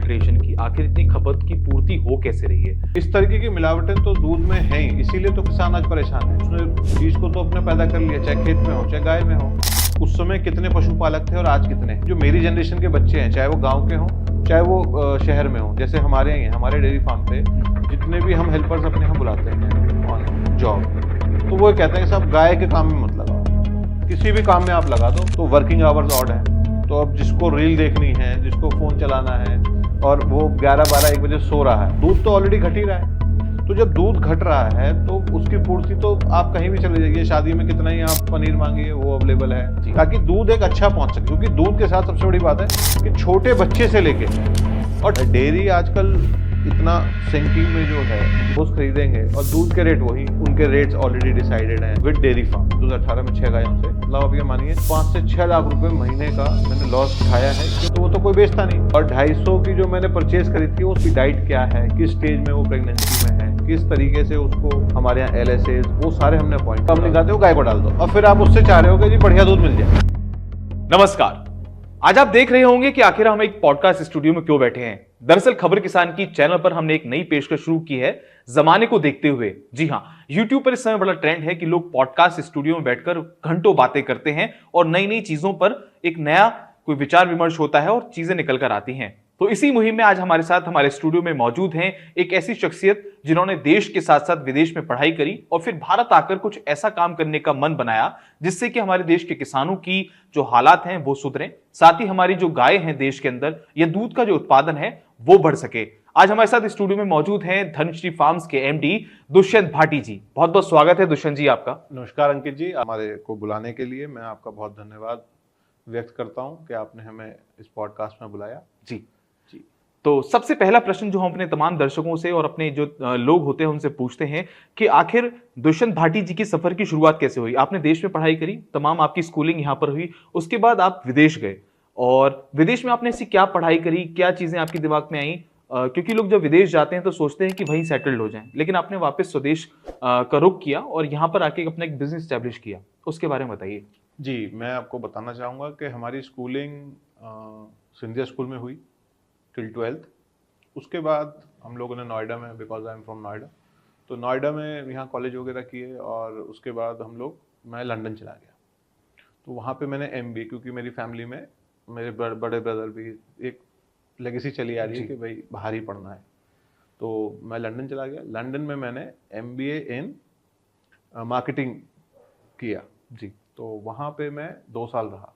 Adulteration की, आखिर इतनी खपत की पूर्ति हो कैसे रही है? इस तरीके की मिलावटें तो दूध में हैं ही, इसीलिए तो किसान आज परेशान है। उसने चीज को तो अपने पैदा कर लिया, चाहे खेत में हो चाहे गाय में हो। उस समय कितने पशुपालक थे और आज कितने? जो मेरी जनरेशन के बच्चे हैं, चाहे वो गाँव के हों चाहे वो शहर में हो, जैसे हमारे यहाँ हमारे डेयरी फार्म पे जितने भी हम हेल्पर्स अपने यहाँ बुलाते हैं ऑन जॉब, तो वो कहते हैं कि साहब गाय के काम में मत लगाओ, किसी भी काम में आप लगा दो। तो वर्किंग आवर्स ऑड है, तो अब जिसको रील देखनी है, जिसको फोन चलाना है और वो 11-12-1 बजे सो रहा है, दूध तो ऑलरेडी घट ही रहा है। तो जब दूध घट रहा है तो उसकी पूर्ति तो आप कहीं भी चले जाइए, शादी में कितना ही आप पनीर मांगिए वो अवेलेबल है, ताकि दूध एक अच्छा पहुंच सके। क्योंकि दूध के साथ सबसे बड़ी बात है कि छोटे बच्चे से लेके, और डेयरी आजकल इतना सिंकिंग में जो है वो खरीदेंगे और दूध के रेट वही, उनके रेट्स ऑलरेडी डिसाइडेड हैं विद डेयरी फार्म। 2018 में 6 गायों से मतलब आप ये मानिए 5 से 6 लाख रुपए महीने का मैंने लॉस उठाया है, तो वो तो कोई बेचता नहीं। और 250 की जो मैंने परचेज करी थी उसकी डाइट क्या है, किस स्टेज में वो प्रेगनेंसी में है, किस तरीके से उसको हमारे यहाँ LSAs वो सारे हमने पॉइंट हमने कहा वो गाय को डाल दो, और फिर आप उससे चाह रहे हो कि जी बढ़िया दूध मिल जाए। नमस्कार। आज आप देख रहे होंगे कि आखिर हम एक पॉडकास्ट स्टूडियो में क्यों बैठे हैं। दरअसल खबर किसान की चैनल पर हमने एक नई पेशकश शुरू की है, जमाने को देखते हुए। जी हां, YouTube पर इस समय बड़ा ट्रेंड है कि लोग पॉडकास्ट स्टूडियो में बैठकर घंटों बातें करते हैं और नई नई चीजों पर एक नया कोई विचार विमर्श होता है और चीजें निकल कर आती हैं। तो इसी मुहिम में आज हमारे साथ हमारे स्टूडियो में मौजूद हैं एक ऐसी शख्सियत जिन्होंने देश के साथ साथ विदेश में पढ़ाई करी और फिर भारत आकर कुछ ऐसा काम करने का मन बनाया जिससे कि हमारे देश के किसानों की जो हालात हैं वो सुधरें, साथ ही हमारी जो गाय हैं देश के अंदर या दूध का जो उत्पादन है वो बढ़ सके। आज हमारे साथ स्टूडियो में मौजूद हैं धनश्री फार्म्स के MD दुष्यंत भाटी जी। बहुत बहुत स्वागत है दुष्यंत जी आपका। नमस्कार अंकित जी, हमारे को बुलाने के लिए मैं आपका बहुत धन्यवाद व्यक्त करता हूं कि आपने हमें इस पॉडकास्ट में बुलाया। जी जी। तो सबसे पहला प्रश्न जो हम अपने तमाम दर्शकों से और अपने जो लोग होते हैं उनसे पूछते हैं कि आखिर दुष्यंत भाटी जी की सफर की शुरुआत कैसे हुई? आपने देश में पढ़ाई करी, तमाम आपकी स्कूलिंग यहाँ पर हुई, उसके बाद आप विदेश गए और विदेश में आपने ऐसी क्या पढ़ाई करी, क्या चीजें आपके दिमाग में आई? क्योंकि लोग जब विदेश जाते हैं तो सोचते हैं कि वहीं सेटल्ड हो जाएं, लेकिन आपने वापस स्वदेश का रुख किया और यहाँ पर आके अपना एक बिजनेस स्टैब्लिश किया, उसके बारे में बताइए। जी, मैं आपको बताना चाहूँगा कि हमारी स्कूलिंग सिंधिया स्कूल में हुई टिल 12th। उसके बाद हम लोगों ने नोएडा में, because I am from Noida, तो नोएडा में यहाँ कॉलेज वगैरह किए और उसके बाद मैं लंदन चला गया। तो वहाँ पे मैंने MBA, क्योंकि मेरी फैमिली में मेरे बड़े ब्रदर भी एक लेगेसी चली आ रही है कि भाई बाहर ही पढ़ना है, तो मैं लंदन चला गया। लंदन में मैंने MBA इन मार्केटिंग किया जी। तो वहाँ पे मैं 2 साल रहा,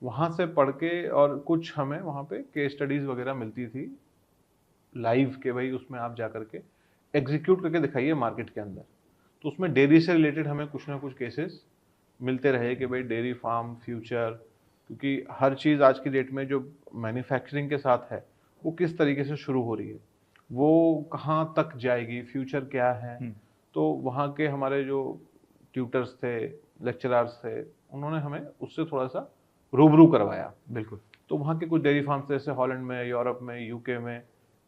वहाँ से पढ़ के, और कुछ हमें वहाँ पे केस स्टडीज़ वगैरह मिलती थी लाइव के, भाई उसमें आप जा करके एग्जीक्यूट करके दिखाइए मार्केट के अंदर। तो उसमें डेयरी से रिलेटेड हमें कुछ ना कुछ केसेस मिलते रहे कि भाई डेयरी फार्म फ्यूचर, क्योंकि हर चीज़ आज की डेट में जो मैन्युफैक्चरिंग के साथ है वो किस तरीके से शुरू हो रही है, वो कहाँ तक जाएगी, फ्यूचर क्या है। तो वहाँ के हमारे जो ट्यूटर्स थे, लेक्चरर्स थे, उन्होंने हमें उससे थोड़ा सा रूबरू करवाया। बिल्कुल। तो वहाँ के कुछ डेयरी फार्म्स जैसे हॉलैंड में, यूरोप में, UK में,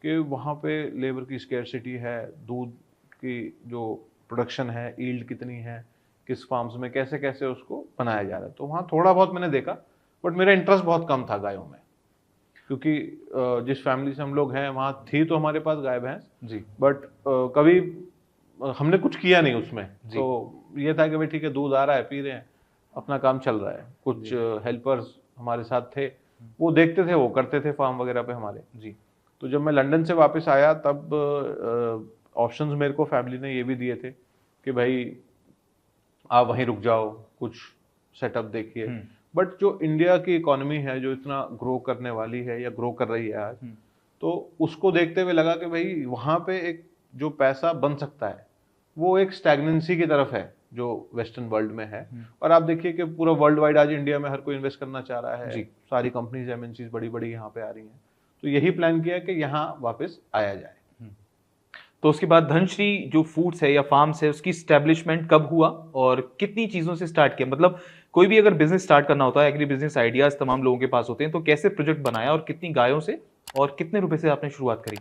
कि वहाँ पे लेबर की स्केर्सिटी है, दूध की जो प्रोडक्शन है, ईल्ड कितनी है, किस फार्म्स में कैसे कैसे उसको बनाया जा रहा है। तो वहाँ थोड़ा बहुत मैंने देखा, बट मेरा इंटरेस्ट बहुत कम था गायों में, क्योंकि जिस फैमिली से हम लोग हैं वहाँ थी तो हमारे पास गाय भैंस जी। बट कभी हमने कुछ किया नहीं उसमें। तो ये था कि भाई ठीक है, दूध आ रहा है, पी रहे हैं, अपना काम चल रहा है। कुछ हेल्पर्स हमारे साथ थे, वो देखते थे, वो करते थे फार्म वगैरह पे हमारे जी। तो जब मैं लंदन से वापस आया तब ऑप्शंस मेरे को फैमिली ने ये भी दिए थे कि भाई आप वहीं रुक जाओ, कुछ सेटअप देखिए। बट जो इंडिया की इकोनॉमी है जो इतना ग्रो करने वाली है या ग्रो कर रही है आज, तो उसको देखते हुए लगा कि भाई वहाँ पे एक जो पैसा बन सकता है वो एक स्टैग्नेंसी की तरफ है जो वेस्टर्न वर्ल्ड में है। और आप देखिए कि पूरा वर्ल्ड वाइड आज इंडिया में हर कोई इन्वेस्ट करना चाह रहा है, सारी कंपनीज MNCs बड़ी बड़ी यहाँ पे आ रही हैं। तो यही प्लान किया कि यहाँ वापस आया जाए। तो उसके बाद धनश्री जो फूड्स है या फार्म्स है उसकी स्टैब्लिशमेंट कब हुआ और कितनी चीजों से स्टार्ट किया? मतलब कोई भी अगर बिजनेस स्टार्ट करना होता है, एग्री बिजनेस आइडियाज तमाम लोगों के पास होते हैं, तो कैसे प्रोजेक्ट बनाया और कितनी गायों से और कितने रुपए से आपने शुरुआत करी?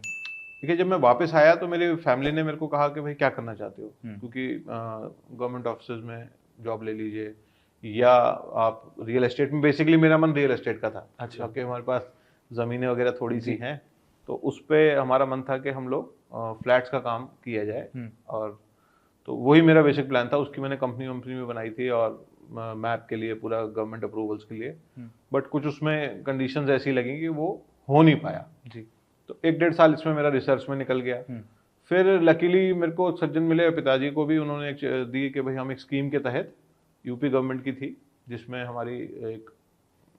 देखिए, जब मैं वापस आया तो मेरी फैमिली ने मेरे को कहा कि भाई क्या करना चाहते हो, क्योंकि गवर्नमेंट ऑफिस में जॉब ले लीजिए या आप रियल एस्टेट में। बेसिकली मेरा मन रियल एस्टेट का था। अच्छा। क्योंकि हमारे पास जमीनें वगैरह थोड़ी सी हैं, तो उस पे हमारा मन था कि हम लोग फ्लैट्स का काम किया जाए। और तो वही मेरा बेसिक प्लान था। उसकी मैंने कंपनी में बनाई थी और मैप के लिए, पूरा गवर्नमेंट अप्रूवल्स के लिए। बट कुछ उसमें कंडीशंस ऐसी लगी कि वो हो नहीं पाया जी। तो 1-1.5 साल इसमें मेरा रिसर्च में निकल गया। फिर लकीली मेरे को सज्जन मिले, पिताजी को भी उन्होंने एक दी कि भाई हम एक स्कीम के तहत, यूपी गवर्नमेंट की थी, जिसमें हमारी एक,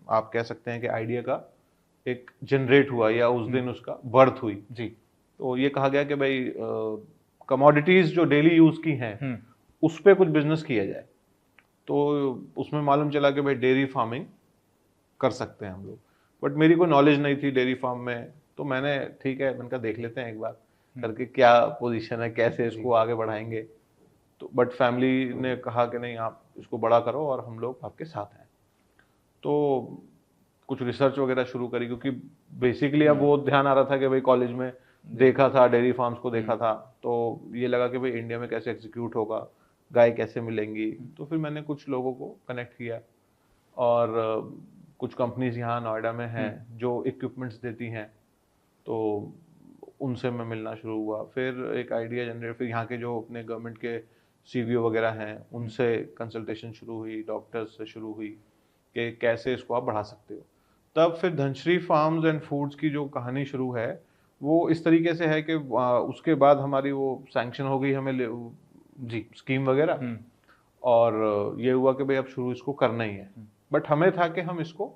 आप कह सकते हैं कि आइडिया का एक जनरेट हुआ, या उस दिन उसका बर्थ हुई जी। तो ये कहा गया कि भाई कमोडिटीज जो डेली यूज की हैं उस पे कुछ बिजनेस किया जाए। तो उसमें मालूम चला कि भाई डेयरी फार्मिंग कर सकते हैं हम लोग। बट मेरी कोई नॉलेज नहीं थी डेयरी फार्म में। तो मैंने, ठीक है, मैंने कहा देख लेते हैं एक बार करके क्या पोजीशन है, कैसे इसको आगे बढ़ाएंगे। तो बट फैमिली ने कहा कि नहीं, आप इसको बड़ा करो और हम लोग आपके साथ हैं। तो कुछ रिसर्च वगैरह शुरू करी, क्योंकि बेसिकली अब वो ध्यान आ रहा था कि भाई कॉलेज में देखा था, डेयरी फार्म्स को देखा था, तो ये लगा कि भाई इंडिया में कैसे एग्जीक्यूट होगा, गाय कैसे मिलेंगी। तो फिर मैंने कुछ लोगों को कनेक्ट किया, और कुछ कंपनीज यहाँ नोएडा में हैं जो इक्विपमेंट्स देती हैं, तो उनसे मैं मिलना शुरू हुआ। फिर एक आइडिया जनरेट, फिर यहाँ के जो अपने गवर्नमेंट के सीवीओ वगैरह हैं उनसे कंसल्टेशन शुरू हुई, डॉक्टर्स से शुरू हुई कि कैसे इसको आप बढ़ा सकते हो। तब फिर धनश्री फार्म्स एंड फूड्स की जो कहानी शुरू है वो इस तरीके से है कि उसके बाद हमारी वो सैंक्शन हो गई हमें जी स्कीम वगैरह, और ये हुआ कि भाई अब शुरू इसको करना ही है। बट हमें था कि हम इसको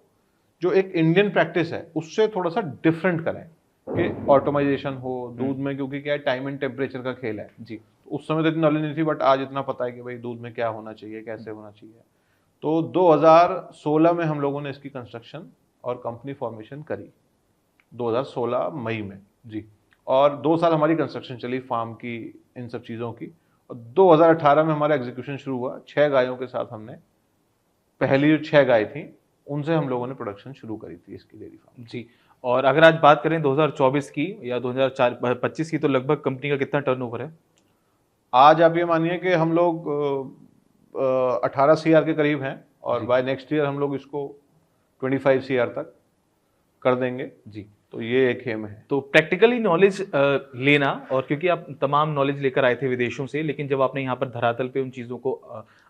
जो एक इंडियन प्रैक्टिस है उससे थोड़ा सा डिफरेंट करें, कि ऑटोमाइजेशन हो दूध में, क्योंकि क्या है, टाइम एंड टेम्परेचर का खेल है जी। उस समय तो इतनी नॉलेज नहीं थी, बट आज इतना पता है कि भाई दूध में क्या होना चाहिए, कैसे होना चाहिए। तो 2016 में हम लोगों ने इसकी कंस्ट्रक्शन और कंपनी फॉर्मेशन करी, 2016 मई में जी। और 2 साल हमारी कंस्ट्रक्शन चली फार्म की, इन सब चीज़ों की। और 2018 में हमारा एग्जीक्यूशन शुरू हुआ। 6 गायों के साथ हमने, पहली जो 6 गाय थी उनसे हम लोगों ने प्रोडक्शन शुरू करी थी इसकी डेयरी फार्म जी। और अगर आज बात करें 2024 की या 2025 की, तो लगभग कंपनी का कितना टर्नओवर है? आज आप ये मानिए कि हम लोग 18 CR के करीब हैं, और बाय नेक्स्ट ईयर हम लोग इसको 25 CR तक कर देंगे जी। तो ये एक एम है। तो प्रैक्टिकली नॉलेज लेना, और क्योंकि आप तमाम नॉलेज लेकर आए थे विदेशों से, लेकिन जब आपने यहाँ पर धरातल पे उन चीज़ों को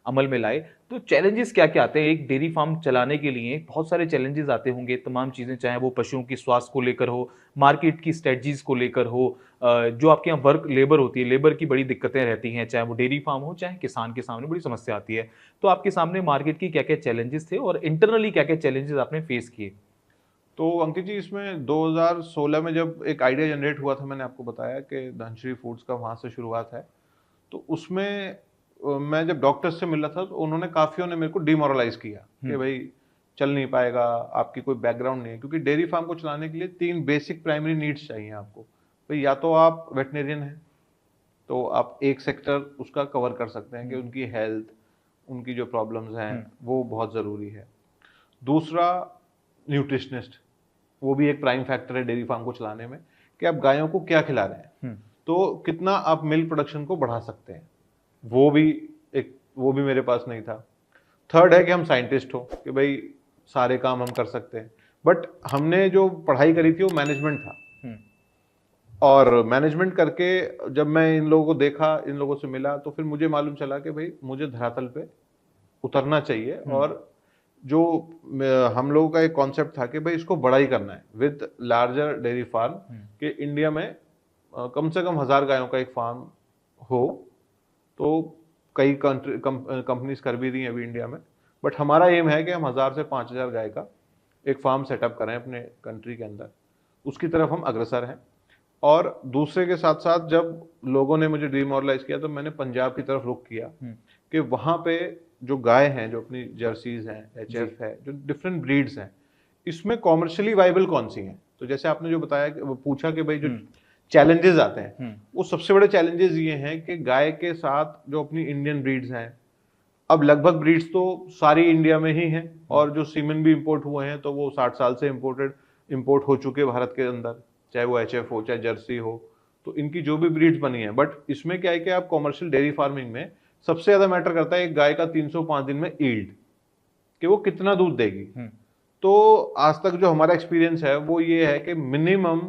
अमल में लाए, तो चैलेंजेस क्या क्या आते हैं? एक डेयरी फार्म चलाने के लिए बहुत सारे चैलेंजेस आते होंगे, तमाम चीज़ें, चाहे वो पशुओं की स्वास्थ्य को लेकर हो, मार्केट की स्ट्रेटजीज को लेकर हो, जो आपके यहाँ वर्क लेबर होती है, लेबर की बड़ी दिक्कतें रहती हैं, चाहे वो डेयरी फार्म हो, चाहे किसान के सामने बड़ी समस्या आती है। तो आपके सामने मार्केट की क्या क्या चैलेंजेस थे और इंटरनली क्या क्या चैलेंजेस आपने फेस किए? तो अंकित जी, इसमें 2016 में जब एक आइडिया जनरेट हुआ था, मैंने आपको बताया कि धनश्री फूड्स का वहाँ से शुरुआत है। तो उसमें मैं जब डॉक्टर्स से मिल रहा था तो उन्होंने काफियों ने मेरे को डिमोरलाइज किया कि भाई चल नहीं पाएगा, आपकी कोई बैकग्राउंड नहीं है। क्योंकि डेयरी फार्म को चलाने के लिए 3 बेसिक प्राइमरी नीड्स चाहिए आपको। भाई या तो आप वेटनेरियन हैं, तो आप एक सेक्टर उसका कवर कर सकते हैं कि उनकी हेल्थ, उनकी जो प्रॉब्लम्स हैं वो बहुत ज़रूरी है। दूसरा, न्यूट्रिशनिस्ट, वो भी एक प्राइम फैक्टर है डेयरी फार्म को चलाने में, कि आप गायों को क्या खिला रहे हैं, तो कितना आप मिल्क प्रोडक्शन को बढ़ा सकते हैं, वो भी मेरे पास नहीं था। थर्ड है कि हम साइंटिस्ट हो, कि भाई सारे काम हम कर सकते हैं। बट हमने जो पढ़ाई करी थी वो मैनेजमेंट था, और मैनेजमेंट करके जब मैं इन लोगों को देखा, इन लोगों से मिला, तो फिर मुझे मालूम चला कि भाई मुझे धरातल पे उतरना चाहिए। और जो हम लोगों का एक कॉन्सेप्ट था कि भाई इसको बड़ा ही करना है विद लार्जर डेयरी फार्म, कि इंडिया में कम से कम 1000 गायों का एक फार्म हो। तो कई कंपनीज कर भी रही हैं अभी इंडिया में, बट हमारा एम है कि हम 1000 से 5000 गाय का एक फार्म सेटअप करें अपने कंट्री के अंदर। उसकी तरफ हम अग्रसर हैं। और दूसरे के साथ साथ जब लोगों ने मुझे डिमोरलाइज किया, तो मैंने पंजाब की तरफ रुख किया कि वहाँ पे जो गाय हैं, जो अपनी जर्सीज हैं, HF है, जो डिफरेंट ब्रीड्स हैं, इसमें कॉमर्शियली वाइबल कौन सी हैं। तो जैसे आपने जो बताया, पूछा कि भाई जो चैलेंजेस आते हैं, वो सबसे बड़े चैलेंजेस ये हैं कि गाय के साथ जो अपनी इंडियन ब्रीड्स हैं, अब लगभग ब्रीड्स तो सारी इंडिया में ही हैं, और जो सीमेन भी इंपोर्ट हुए हैं तो वो 60 साल से इंपोर्ट हो चुके भारत के अंदर, चाहे वो HF हो, चाहे जर्सी हो। तो इनकी जो भी ब्रीड्स बनी है, बट इसमें क्या है कि आप कॉमर्शियल डेयरी फार्मिंग में सबसे ज्यादा मैटर करता है एक गाय का 305 दिन में ईल्ड, कि वो कितना दूध देगी। तो आज तक जो हमारा एक्सपीरियंस है वो ये है कि मिनिमम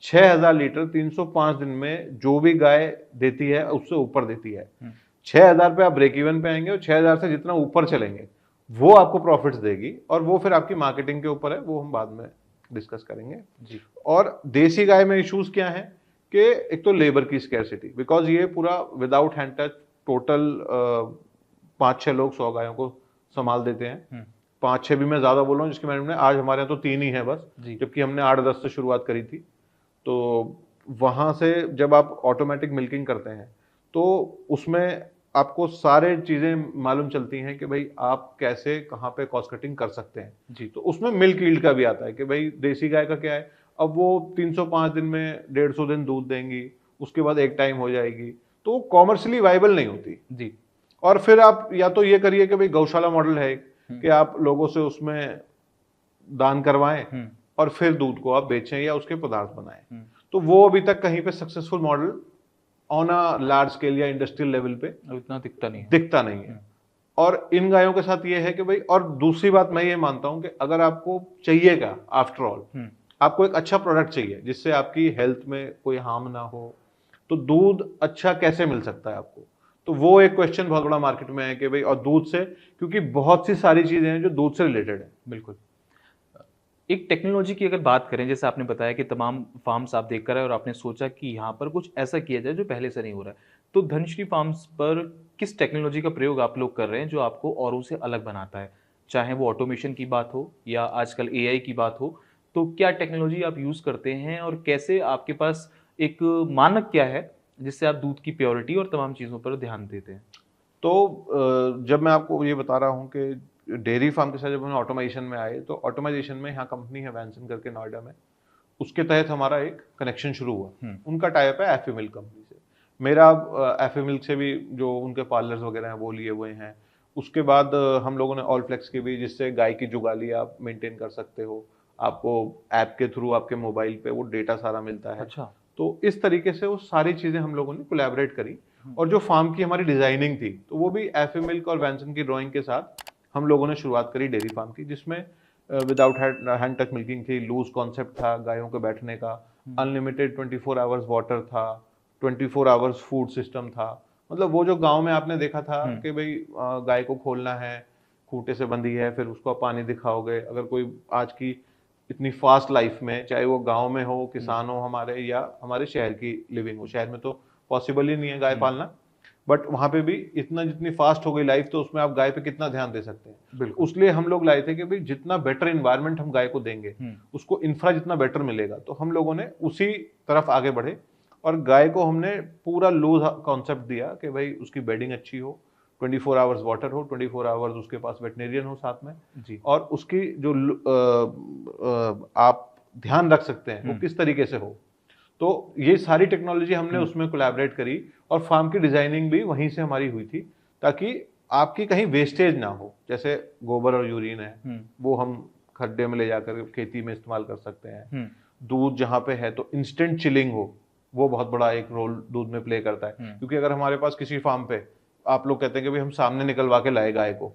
6000 लीटर 305 दिन में जो भी गाय देती है उससे ऊपर देती है। 6000 पे आप ब्रेक इवन पे आएंगे और 6000 से जितना ऊपर चलेंगे वो आपको प्रॉफिट्स देगी, और वो फिर आपकी मार्केटिंग के ऊपर है, वो हम बाद में डिस्कस करेंगे जी। और देसी गाय में इश्यूज क्या है कि एक तो लेबर की स्कैरसिटी, बिकॉज ये पूरा विदाउट हैंड टच टोटल 5-6 लोग 100 गायों को संभाल देते हैं। 5-6 भी मैं ज्यादा बोल रहा हूँ, जिसके मैंने आज हमारे यहाँ तो 3 ही है बस, जबकि हमने 8-10 से शुरुआत करी थी। तो वहां से जब आप ऑटोमेटिक मिल्किंग करते हैं तो उसमें आपको सारे चीजें मालूम चलती हैं कि भाई आप कैसे कहाँ पे कॉस्ट कटिंग कर सकते हैं जी। तो उसमें मिल्क यील्ड का भी आता है कि भाई देसी गाय का क्या है, अब वो 305 दिन में 150 दिन दूध देंगी, उसके बाद एक टाइम हो जाएगी, तो कॉमर्शियली वाइबल नहीं होती जी। और फिर आप या तो ये करिए कि भाई गौशाला मॉडल है कि आप लोगों से उसमें दान करवाएं और फिर दूध को आप बेचें या उसके पदार्थ बनाएं। तो वो अभी तक कहीं पे successful model on a large scale या इंडस्ट्रियल लेवल पे इतना दिखता नहीं है। और इन गायों के साथ ये है कि भाई, और दूसरी बात मैं ये मानता हूं कि अगर आपको चाहिएगा, आफ्टर ऑल आपको एक अच्छा प्रोडक्ट चाहिए जिससे आपकी हेल्थ में कोई हार्म ना हो, तो दूध अच्छा कैसे मिल सकता है आपको, तो वो एक क्वेश्चन बहुत बड़ा मार्केट में है कि भाई, और दूध से, क्योंकि बहुत सी सारी चीजें हैं जो दूध से रिलेटेड है। बिल्कुल। एक टेक्नोलॉजी की अगर बात करें, जैसे आपने बताया कि तमाम फार्म्स आप देख कर आए और आपने सोचा कि यहाँ पर कुछ ऐसा किया जाए जो पहले से नहीं हो रहा है, तो धनश्री फार्म्स पर किस टेक्नोलॉजी का प्रयोग आप लोग कर रहे हैं जो आपको औरों से अलग बनाता है? चाहे वो ऑटोमेशन की बात हो या आजकल एआई की बात हो, तो क्या टेक्नोलॉजी आप यूज़ करते हैं और कैसे आपके पास एक मानक क्या है जिससे आप दूध की प्योरिटी और तमाम चीज़ों पर ध्यान देते हैं? तो जब मैं आपको ये बता रहा हूँ कि डेयरी फार्म के साथ जब हम ऑटोमेशन में आए, तो ऑटोमाइजेशन में यहाँ कंपनी है वैनसन करके नोएडा में, उसके तहत हमारा एक कनेक्शन शुरू हुआ। उनका टाइप है एफए मिल्क कंपनी से। मेरा एफए मिल्क से भी जो उनके पार्लर्स वगैरह हैं वो लिए हुए हैं। उसके बाद हम लोगों ने ऑलफ्लेक्स के भी, जिससे गाय की जुगाली आप मेंटेन कर सकते हो, आपको ऐप के थ्रू आपके मोबाइल पे वो डेटा सारा मिलता है। अच्छा। तो इस तरीके से वो सारी चीजें हम लोगों ने कोलैबोरेट करी, और जो फार्म की हमारी डिजाइनिंग थी तो वो भी एफए मिल्क और वैनसन की ड्राइंग के साथ हम लोगों ने शुरुआत करी डेयरी फार्म की, जिसमें विदाउट हैंड टच मिल्किंग थी, लूज कॉन्सेप्ट था गायों के बैठने का, अनलिमिटेड 24 आवर्स वाटर था, 24 आवर्स फूड सिस्टम था। मतलब वो जो गांव में आपने देखा था कि भाई गाय को खोलना है, खूंटे से बंधी है, फिर उसको पानी दिखाओगे। अगर कोई आज की इतनी फास्ट लाइफ में, चाहे वो गांव में हो, किसान हो हमारे, या हमारे शहर की लिविंग हो, शहर में तो पॉसिबल ही नहीं है गाय पालना, बट वहां पे भी इतना जितनी फास्ट हो गई लाइफ, तो उसमें आप गाय पे कितना ध्यान दे सकते हैं। बिल्कुल। उसलिए हम लोग लाए थे कि भाई जितना बेटर एनवायरनमेंट हम गाय को देंगे, उसको इंफ्रा जितना बेटर मिलेगा, तो हम लोगों ने उसी तरफ आगे बढ़े और गाय को हमने पूरा लूज कॉन्सेप्ट दिया कि भाई उसकी बेडिंग अच्छी हो, 24 आवर्स वाटर हो, 24 आवर्स उसके पास वेटनेरियन हो साथ में जी, और उसकी जो आप ध्यान रख सकते हैं वो किस तरीके से हो। तो ये सारी टेक्नोलॉजी हमने उसमें कोलैबोरेट करी, और फार्म की डिजाइनिंग भी वहीं से हमारी हुई थी, ताकि आपकी कहीं वेस्टेज ना हो। जैसे गोबर और यूरिन है, वो हम खड्डे में ले जाकर खेती में इस्तेमाल कर सकते हैं। दूध जहाँ पे है तो इंस्टेंट चिलिंग हो, वो बहुत बड़ा एक रोल दूध में प्ले करता है। क्योंकि अगर हमारे पास किसी फार्म पे आप लोग कहते हैं कि भाई हम सामने निकलवा के लाए गाय को,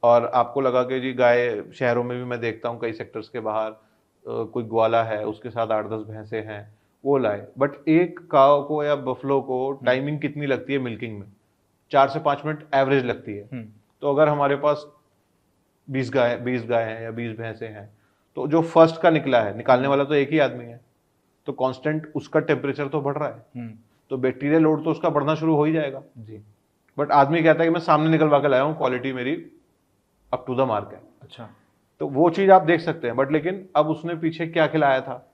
और आपको लगा कि जी गाय, शहरों में भी मैं देखता हूँ कई सेक्टर्स के बाहर कोई ग्वाला है, उसके साथ 8-10 भैंसे हैं, वो लाए, बट एक काव को या बफलो को टाइमिंग कितनी लगती है मिल्किंग में? 4 से 5 मिनट एवरेज लगती है। तो अगर हमारे पास 20 गाय हैं या 20 भैंसे हैं, तो जो फर्स्ट का निकला है, निकालने वाला तो एक ही आदमी है, तो कांस्टेंट उसका टेम्परेचर तो बढ़ रहा है, तो बैक्टीरियल लोड तो उसका बढ़ना शुरू हो ही जाएगा जी। बट आदमी कहता है कि मैं सामने निकलवा के लाया हूँ, क्वालिटी मेरी अप टू द मार्क है। अच्छा, तो वो चीज आप देख सकते हैं। बट लेकिन अब उसने पीछे क्या खिलाया था,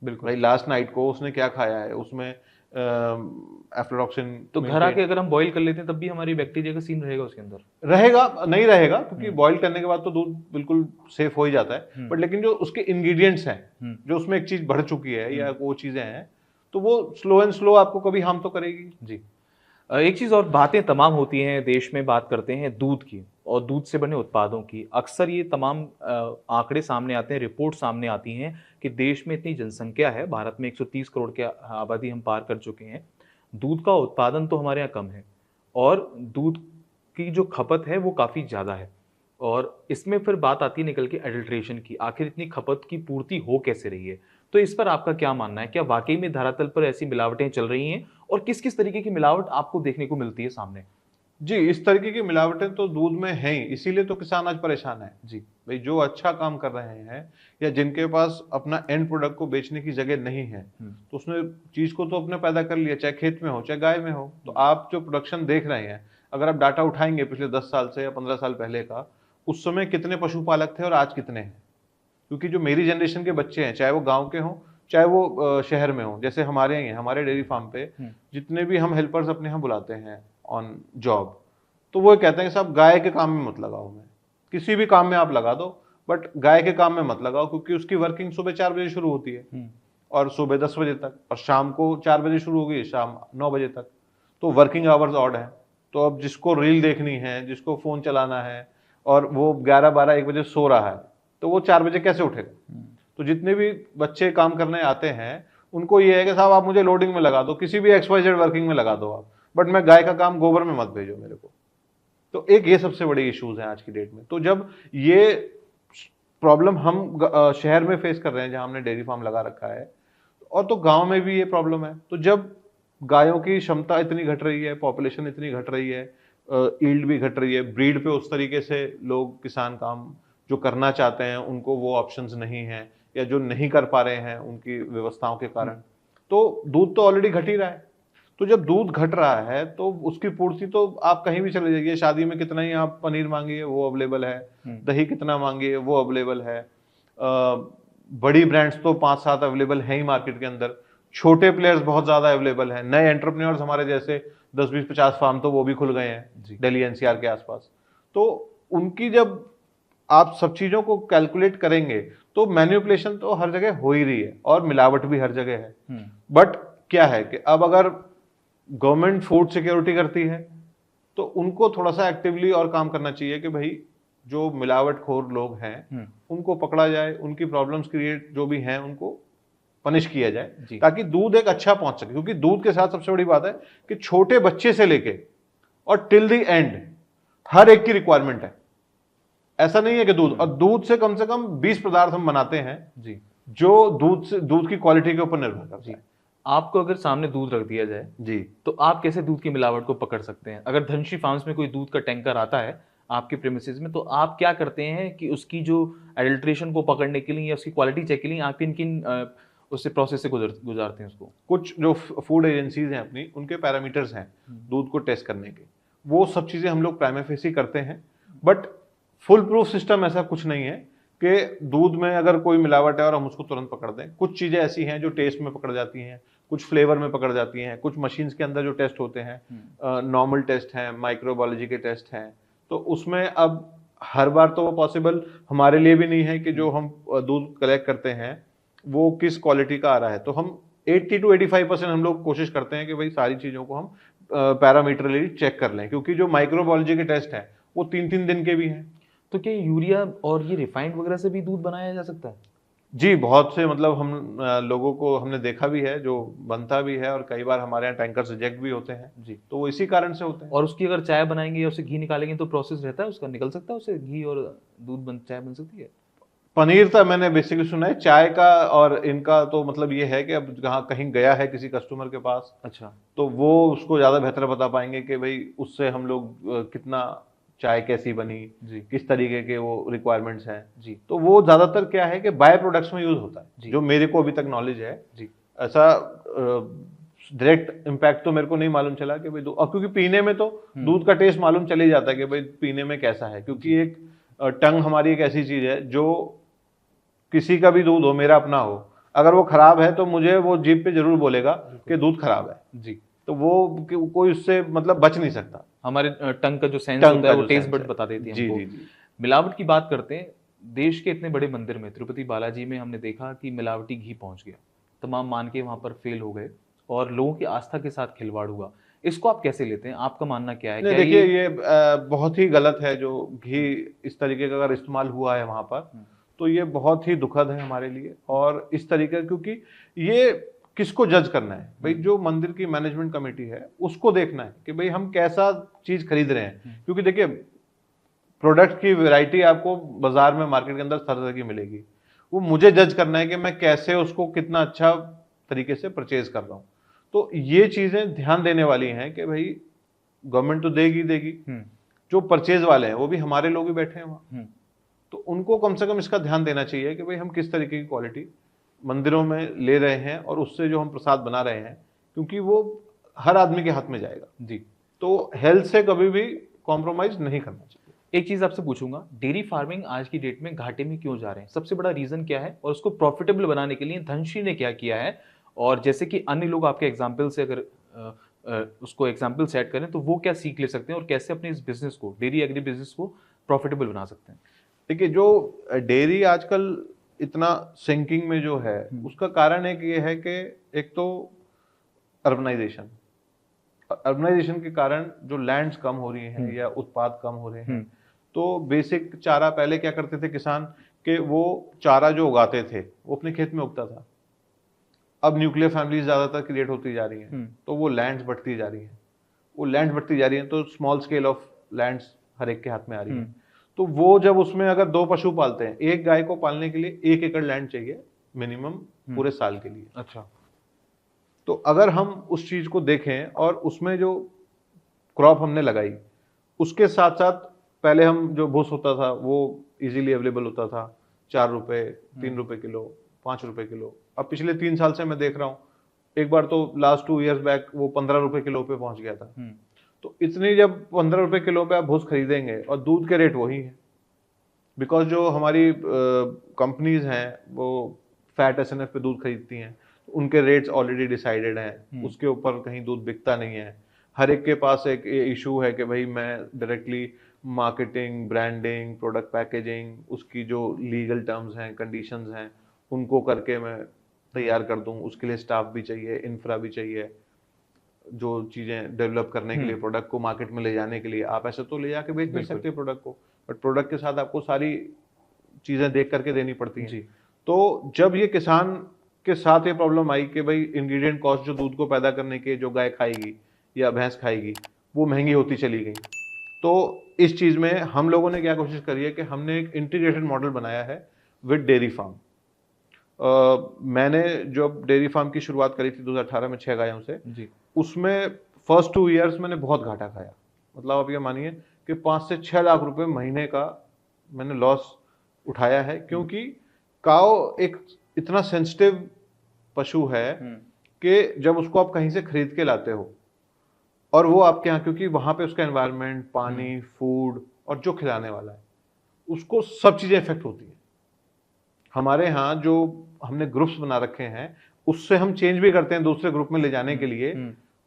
बिल्कुल भाई लास्ट नाइट को उसने क्या खाया है, उसमें एफ्लोटॉक्सिन। तो घर आके अगर हम बॉईल कर लेते हैं तब भी हमारी बैक्टीरिया का सीन रहेगा उसके अंदर? रहेगा, नहीं रहेगा, क्योंकि बॉईल करने के बाद तो दूध बिल्कुल सेफ हो ही जाता है। बट लेकिन जो उसके इंग्रेडिएंट्स हैं, जो उसमें एक चीज बढ़ चुकी है या वो चीजें हैं, तो वो स्लो एंड स्लो आपको कभी हार्म तो करेगी जी। एक चीज़ और, बातें तमाम होती हैं देश में, बात करते हैं दूध की और दूध से बने उत्पादों की। अक्सर ये तमाम आंकड़े सामने आते हैं, रिपोर्ट सामने आती हैं कि देश में इतनी जनसंख्या है, भारत में 130 करोड़ की आबादी हम पार कर चुके हैं, दूध का उत्पादन तो हमारे यहाँ कम है और दूध की जो खपत है वो काफ़ी ज़्यादा है। और इसमें फिर बात आती है निकल के एडल्ट्रेशन की, आखिर इतनी खपत की पूर्ति हो कैसे रही है? तो इस पर आपका क्या मानना है? क्या वाकई में धरातल पर ऐसी मिलावटें चल रही हैं और किस किस तरीके की मिलावट आपको देखने को मिलती है सामने? जी, इस तरीके की मिलावटें तो दूध में हैं ही, इसीलिए तो किसान आज परेशान है। जी। भाई जो अच्छा काम कर रहे हैं या जिनके पास अपना एंड प्रोडक्ट को बेचने की जगह नहीं है, तो उसने चीज को तो अपने पैदा कर लिया, चाहे खेत में हो चाहे गाय में हो। तो आप जो प्रोडक्शन देख रहे हैं, अगर आप डाटा उठाएंगे पिछले 10 साल से या 15 साल पहले का, उस समय कितने पशुपालक थे और आज कितने हैं। क्योंकि जो मेरी जनरेशन के बच्चे हैं, चाहे वो गाँव के हों चाहे वो शहर में हों, जैसे हमारे यहाँ हमारे डेयरी फार्म पे जितने भी हम हेल्पर्स अपने यहाँ बुलाते हैं ऑन जॉब, तो वो कहते हैं कि साहब गाय के काम में मत लगाओ, मैं किसी भी काम में आप लगा दो बट गाय के काम में मत लगाओ, क्योंकि उसकी वर्किंग सुबह 4 बजे शुरू होती है और सुबह 10 बजे तक, और शाम को 4 बजे शुरू होगी, शाम 9 बजे तक। तो वर्किंग आवर्स ऑड है। तो अब जिसको रील देखनी है, जिसको फोन चलाना है और वो 11, 12, 1 बजे सो रहा है, तो वो 4 बजे कैसे उठेगा। तो जितने भी बच्चे काम करने आते हैं उनको ये है कि साहब आप मुझे लोडिंग में लगा दो, किसी भी XYZ वर्किंग में लगा दो आप, बट मैं गाय का काम गोबर में मत भेजो मेरे को। तो एक ये सबसे बड़ी इश्यूज हैं आज की डेट में। तो जब ये प्रॉब्लम हम शहर में फेस कर रहे हैं जहां हमने डेयरी फार्म लगा रखा है, और तो गांव में भी ये प्रॉब्लम है। तो जब गायों की क्षमता इतनी घट रही है, पॉपुलेशन इतनी घट रही है, ईल्ड भी घट रही है, ब्रीड पे उस तरीके से लोग किसान काम जो करना चाहते हैं उनको वो ऑप्शंस नहीं है, या जो नहीं कर पा रहे हैं उनकी व्यवस्थाओं के कारण, तो दूध तो ऑलरेडी घट ही रहा है। तो जब दूध घट रहा है तो उसकी पूर्ति तो आप कहीं भी चले जाइए, शादी में कितना ही आप पनीर मांगिए वो अवेलेबल है, दही कितना मांगिए वो अवेलेबल है, बड़ी ब्रांड्स तो 5-7 अवेलेबल है ही मार्केट के अंदर, छोटे प्लेयर्स बहुत ज्यादा अवेलेबल है, नए एंटरप्रेन्योर्स हमारे जैसे 10, 20, 50 फार्म तो वो भी खुल गए हैं दिल्ली NCR के आसपास। तो उनकी जब आप सब चीजों को कैलकुलेट करेंगे तो मैन्युपुलेशन तो हर जगह हो ही रही है और मिलावट भी हर जगह है। बट क्या है कि अब अगर गवर्नमेंट फूड सिक्योरिटी करती है तो उनको थोड़ा सा एक्टिवली और काम करना चाहिए कि भाई जो मिलावटखोर लोग हैं उनको पकड़ा जाए, उनकी प्रॉब्लम्स क्रिएट जो भी हैं उनको पनिश किया जाए, ताकि दूध एक अच्छा पहुंच सके। क्योंकि दूध के साथ सबसे बड़ी बात है कि छोटे बच्चे से लेके और टिल द एंड हर एक की रिक्वायरमेंट है। ऐसा नहीं है कि दूध, और दूध से कम 20 पदार्थ हम बनाते हैं जी, जो दूध की क्वालिटी के ऊपर निर्भर करता है। आपको अगर सामने दूध रख दिया जाए जी, तो आप कैसे दूध की मिलावट को पकड़ सकते हैं? अगर धनश्री फार्म्स में कोई दूध का टैंकर आता है आपके प्रेमिसेस में, तो आप क्या करते हैं कि उसकी जो एडल्ट्रेशन को पकड़ने के लिए या उसकी क्वालिटी चेक के लिए आप किन किन उससे प्रोसेस से गुजारते हैं उसको? कुछ जो फूड एजेंसीज हैं अपनी, उनके पैरामीटर्स हैं दूध को टेस्ट करने के, वो सब चीजें हम लोग प्राइमा फेसी करते हैं। बट फुल प्रूफ सिस्टम ऐसा कुछ नहीं है कि दूध में अगर कोई मिलावट है और हम उसको तुरंत पकड़ दें। कुछ चीजें ऐसी हैं जो टेस्ट में पकड़ जाती हैं, कुछ फ्लेवर में पकड़ जाती हैं, कुछ मशीन्स के अंदर जो टेस्ट होते हैं नॉर्मल टेस्ट हैं, माइक्रोबायोलॉजी के टेस्ट हैं, तो उसमें अब हर बार तो वो पॉसिबल हमारे लिए भी नहीं है कि जो हम दूध कलेक्ट करते हैं वो किस क्वालिटी का आ रहा है। तो हम 80 to 85% हम लोग कोशिश करते हैं कि भाई सारी चीजों को हम पैरामीटरली चेक कर लें, क्योंकि जो माइक्रोबायोलॉजी के टेस्ट हैं वो 3-3 दिन के भी हैं। तो क्या यूरिया और ये रिफाइंड वगैरह से भी दूध बनाया जा सकता है? जी, बहुत से, मतलब हम लोगों को हमने देखा भी है जो बनता भी है, और कई बार हमारे यहाँ टैंकर्स रिजेक्ट भी होते हैं जी, तो वो इसी कारण से होते हैं। और उसकी अगर चाय बनाएंगे या उससे घी निकालेंगे तो प्रोसेस रहता है उसका, निकल सकता है उससे घी और चाय बन सकती है? पनीर तो मैंने बेसिकली सुना है, चाय का और इनका तो मतलब ये है कि अब जहाँ कहीं गया है किसी कस्टमर के पास, अच्छा, तो वो उसको ज्यादा बेहतर बता पाएंगे कि भाई उससे हम लोग कितना चाय कैसी बनी जी, किस तरीके के वो रिक्वायरमेंट्स हैं जी। तो वो ज्यादातर क्या है कि बाय प्रोडक्ट्स में यूज होता है, जो मेरे को अभी तक नॉलेज है जी। ऐसा डायरेक्ट इम्पैक्ट तो मेरे को नहीं मालूम चला कि भाई और क्योंकि पीने में तो दूध का टेस्ट मालूम चल ही जाता है कि भाई पीने में कैसा है, क्योंकि एक टंग हमारी एक ऐसी चीज है जो किसी का भी दूध हो, मेरा अपना हो, अगर वो खराब है तो मुझे वो जीभ पे जरूर बोलेगा कि दूध खराब है जी। तो वो कोई उससे मतलब बच नहीं सकता। हमारे टंग का जो सेंस होता है वो टेस्ट बड बता देती है हमको। जी, जी। मिलावट की बात करते हैं, देश के इतने बड़े मंदिर में तिरुपति बालाजी में हमने देखा कि मिलावटी घी पहुंच गया, तमाम मान के वहां पर फेल हो गए और लोगों की आस्था के साथ खिलवाड़ हुआ। इसको आप कैसे लेते हैं? आपका मानना क्या है? नहीं, देखिए ये बहुत ही गलत है जो घी इस तरीके का अगर इस्तेमाल हुआ है वहां पर, तो ये बहुत ही दुखद है हमारे लिए। और इस तरीके, क्योंकि ये किसको जज करना है भाई? जो मंदिर की मैनेजमेंट कमेटी है उसको देखना है कि भाई हम कैसा चीज खरीद रहे हैं। क्योंकि देखिए प्रोडक्ट की वैरायटी आपको बाजार में मार्केट के अंदर तरह तरह की मिलेगी, वो मुझे जज करना है कि मैं कैसे उसको कितना अच्छा तरीके से परचेज कर रहा हूँ। तो ये चीजें ध्यान देने वाली हैं कि भाई गवर्नमेंट तो देगी देगी, जो परचेज वाले हैं वो भी हमारे लोग ही बैठे हैं वहाँ, तो उनको कम से कम इसका ध्यान देना चाहिए कि भाई हम किस तरीके की क्वालिटी मंदिरों में ले रहे हैं और उससे जो हम प्रसाद बना रहे हैं, क्योंकि वो हर आदमी के हाथ में जाएगा जी। तो हेल्थ से कभी भी कॉम्प्रोमाइज नहीं करना चाहिए। एक चीज आपसे पूछूंगा, डेयरी फार्मिंग आज की डेट में घाटे में क्यों जा रहे हैं, सबसे बड़ा रीजन क्या है और उसको प्रॉफिटेबल बनाने के लिए धनश्री ने क्या किया है? और जैसे कि अन्य लोग आपके एग्जाम्पल से अगर उसको एग्जाम्पल सेट करें तो वो क्या सीख ले सकते हैं और कैसे अपने इस बिजनेस को, डेयरी एग्री बिजनेस को प्रॉफिटेबल बना सकते हैं? देखिए, जो डेयरी आजकल इतना सिंकिंग में जो है उसका कारण एक ये है कि एक तो अर्बनाइजेशन के कारण जो लैंड्स कम हो रही हैं या उत्पाद कम हो रहे हैं, तो बेसिक चारा पहले क्या करते थे किसान कि वो चारा जो उगाते थे वो अपने खेत में उगता था। अब न्यूक्लियर फैमिलीज ज्यादातर क्रिएट होती जा रही हैं, तो वो लैंड्स बढ़ती जा रही हैं, तो स्मॉल स्केल ऑफ लैंड्स हर एक के हाथ में आ रही है। तो वो जब उसमें अगर 2 पशु पालते हैं, एक गाय को पालने के लिए 1 एकड़ लैंड चाहिए मिनिमम पूरे साल के लिए। अच्छा, तो अगर हम उस चीज को देखें और उसमें जो क्रॉप हमने लगाई उसके साथ साथ पहले हम जो भूस होता था वो इजीली अवेलेबल होता था, 4 रुपए 3 रुपए किलो, 5 रुपए किलो। अब पिछले 3 साल से मैं देख रहा हूँ, एक बार तो लास्ट 2 ईयर्स बैक वो 15 रुपए किलो पे पहुंच गया था। तो इतनी जब 15 रुपए किलो पे आप भूस खरीदेंगे और दूध के रेट वही है, बिकॉज जो हमारी कंपनीज हैं वो फैट एसएनएफ पे दूध खरीदती हैं, उनके रेट्स ऑलरेडी डिसाइडेड हैं, उसके ऊपर कहीं दूध बिकता नहीं है। हर एक के पास एक इशू है कि भाई मैं directly marketing, branding, product packaging, उसकी जो लीगल टर्म्स हैं, कंडीशंस हैं, उनको करके मैं तैयार कर दूं, उसके लिए स्टाफ भी चाहिए, इंफ्रा भी चाहिए, जो चीजें डेवलप करने के लिए, प्रोडक्ट को मार्केट में ले जाने के लिए। आप ऐसे तो ले जाके बेच नहीं सकते प्रोडक्ट को, बट प्रोडक्ट के साथ आपको सारी चीजें देख करके देनी पड़ती हैं। तो जब ये किसान के साथ ये प्रॉब्लम आई कि भाई इंग्रेडिएंट कॉस्ट जो दूध को पैदा करने के जो गाय खाएगी या भैंस खाएगी वो महंगी होती चली गई, तो इस चीज में हम लोगों ने क्या कोशिश करी है कि हमने एक इंटीग्रेटेड मॉडल बनाया है विद डेयरी फार्म। मैंने जब डेयरी फार्म की शुरुआत करी थी 2018 में 6 गायों से जी, उसमें फर्स्ट 2 ईयर्स मैंने बहुत घाटा खाया। मतलब आप ये मानिए कि 5 से 6 लाख रुपए महीने का मैंने लॉस उठाया है, क्योंकि काऊ एक इतना सेंसिटिव पशु है कि जब उसको आप कहीं से खरीद के लाते हो और वो आपके यहाँ, क्योंकि वहां पे उसका एनवायरनमेंट, पानी, फूड और जो खिलाने वाला है उसको सब चीजें इफेक्ट होती है। हमारे यहाँ जो हमने ग्रुप्स बना रखे हैं उससे हम चेंज भी करते हैं दूसरे ग्रुप में ले जाने के लिए,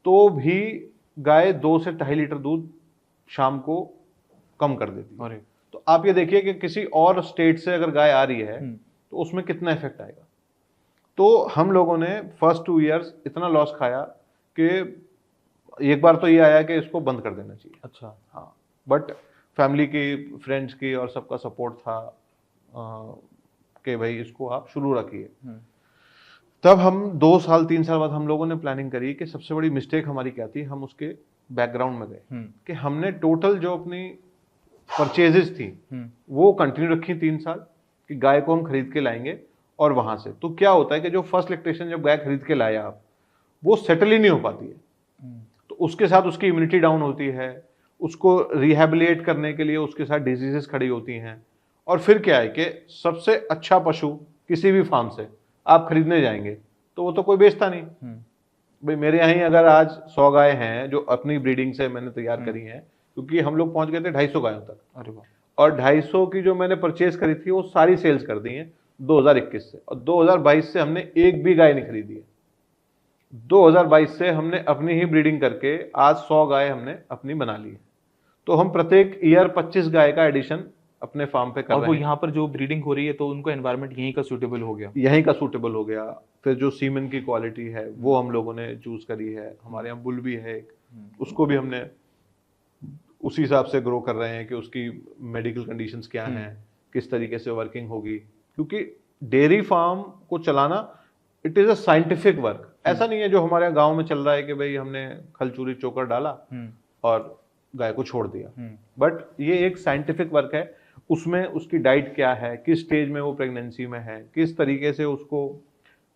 तो भी गाय 2 से 2.5 लीटर दूध शाम को कम कर देती है। तो आप ये देखिए कि किसी और स्टेट से अगर गाय आ रही है तो उसमें कितना इफेक्ट आएगा। तो हम लोगों ने फर्स्ट 2 ईयर्स इतना लॉस खाया कि एक बार तो ये आया कि इसको बंद कर देना चाहिए। अच्छा, हाँ, बट फैमिली की, फ्रेंड्स की और सबका सपोर्ट था कि भाई इसको आप शुरू रखिए। तब हम 2 साल 3 साल बाद हम लोगों ने प्लानिंग करी कि सबसे बड़ी मिस्टेक हमारी क्या थी, हम उसके बैकग्राउंड में गए कि हमने टोटल जो अपनी परचेजेस थी वो कंटिन्यू रखी 3 साल कि गाय को हम खरीद के लाएंगे। और वहां से तो क्या होता है कि जो फर्स्ट लैक्टेशन जब गाय खरीद के लाया आप, वो सेटल ही नहीं हो पाती है, तो उसके साथ उसकी इम्यूनिटी डाउन होती है, उसको रिहेबिलिएट करने के लिए उसके साथ डिजीजेस खड़ी होती हैं। और फिर क्या है कि सबसे अच्छा पशु किसी भी फार्म से आप खरीदने जाएंगे तो वो तो कोई बेचता नहीं। भाई मेरे यहाँ ही अगर आज 100 गाय हैं जो अपनी ब्रीडिंग से मैंने तैयार करी हैं, क्योंकि हम लोग पहुंच गए थे 250 गायों तक। अरे वाह। और 250 की जो मैंने परचेज करी थी वो सारी सेल्स कर दी हैं 2021 से, और 2022 से हमने एक भी गाय नहीं खरीदी है। 2022 से हमने अपनी ही ब्रीडिंग करके आज 100 गाय हमने अपनी बना ली है। तो हम प्रत्येक ईयर 25 गाय का एडिशन अपने फार्म पे कर रहे हैं। और वो यहाँ पर जो ब्रीडिंग हो रही है तो उनको एनवायरनमेंट यहीं का सूटेबल हो गया, फिर जो सीमेन की क्वालिटी है वो हम लोगों ने चूज करी है। हमारे यहाँ बुल भी है, उसको भी हमने उसी हिसाब से ग्रो कर रहे हैं कि उसकी मेडिकल कंडीशंस क्या हैं, किस तरीके से वर्किंग होगी, क्योंकि डेयरी फार्म को चलाना it is a scientific work. ऐसा नहीं है जो हमारे गांव में चल रहा है कि भाई हमने खलचूरी चोकर डाला और गाय को छोड़ दिया, बट ये एक साइंटिफिक वर्क है। उसमें उसकी डाइट क्या है, किस स्टेज में वो प्रेगनेंसी में है, किस तरीके से उसको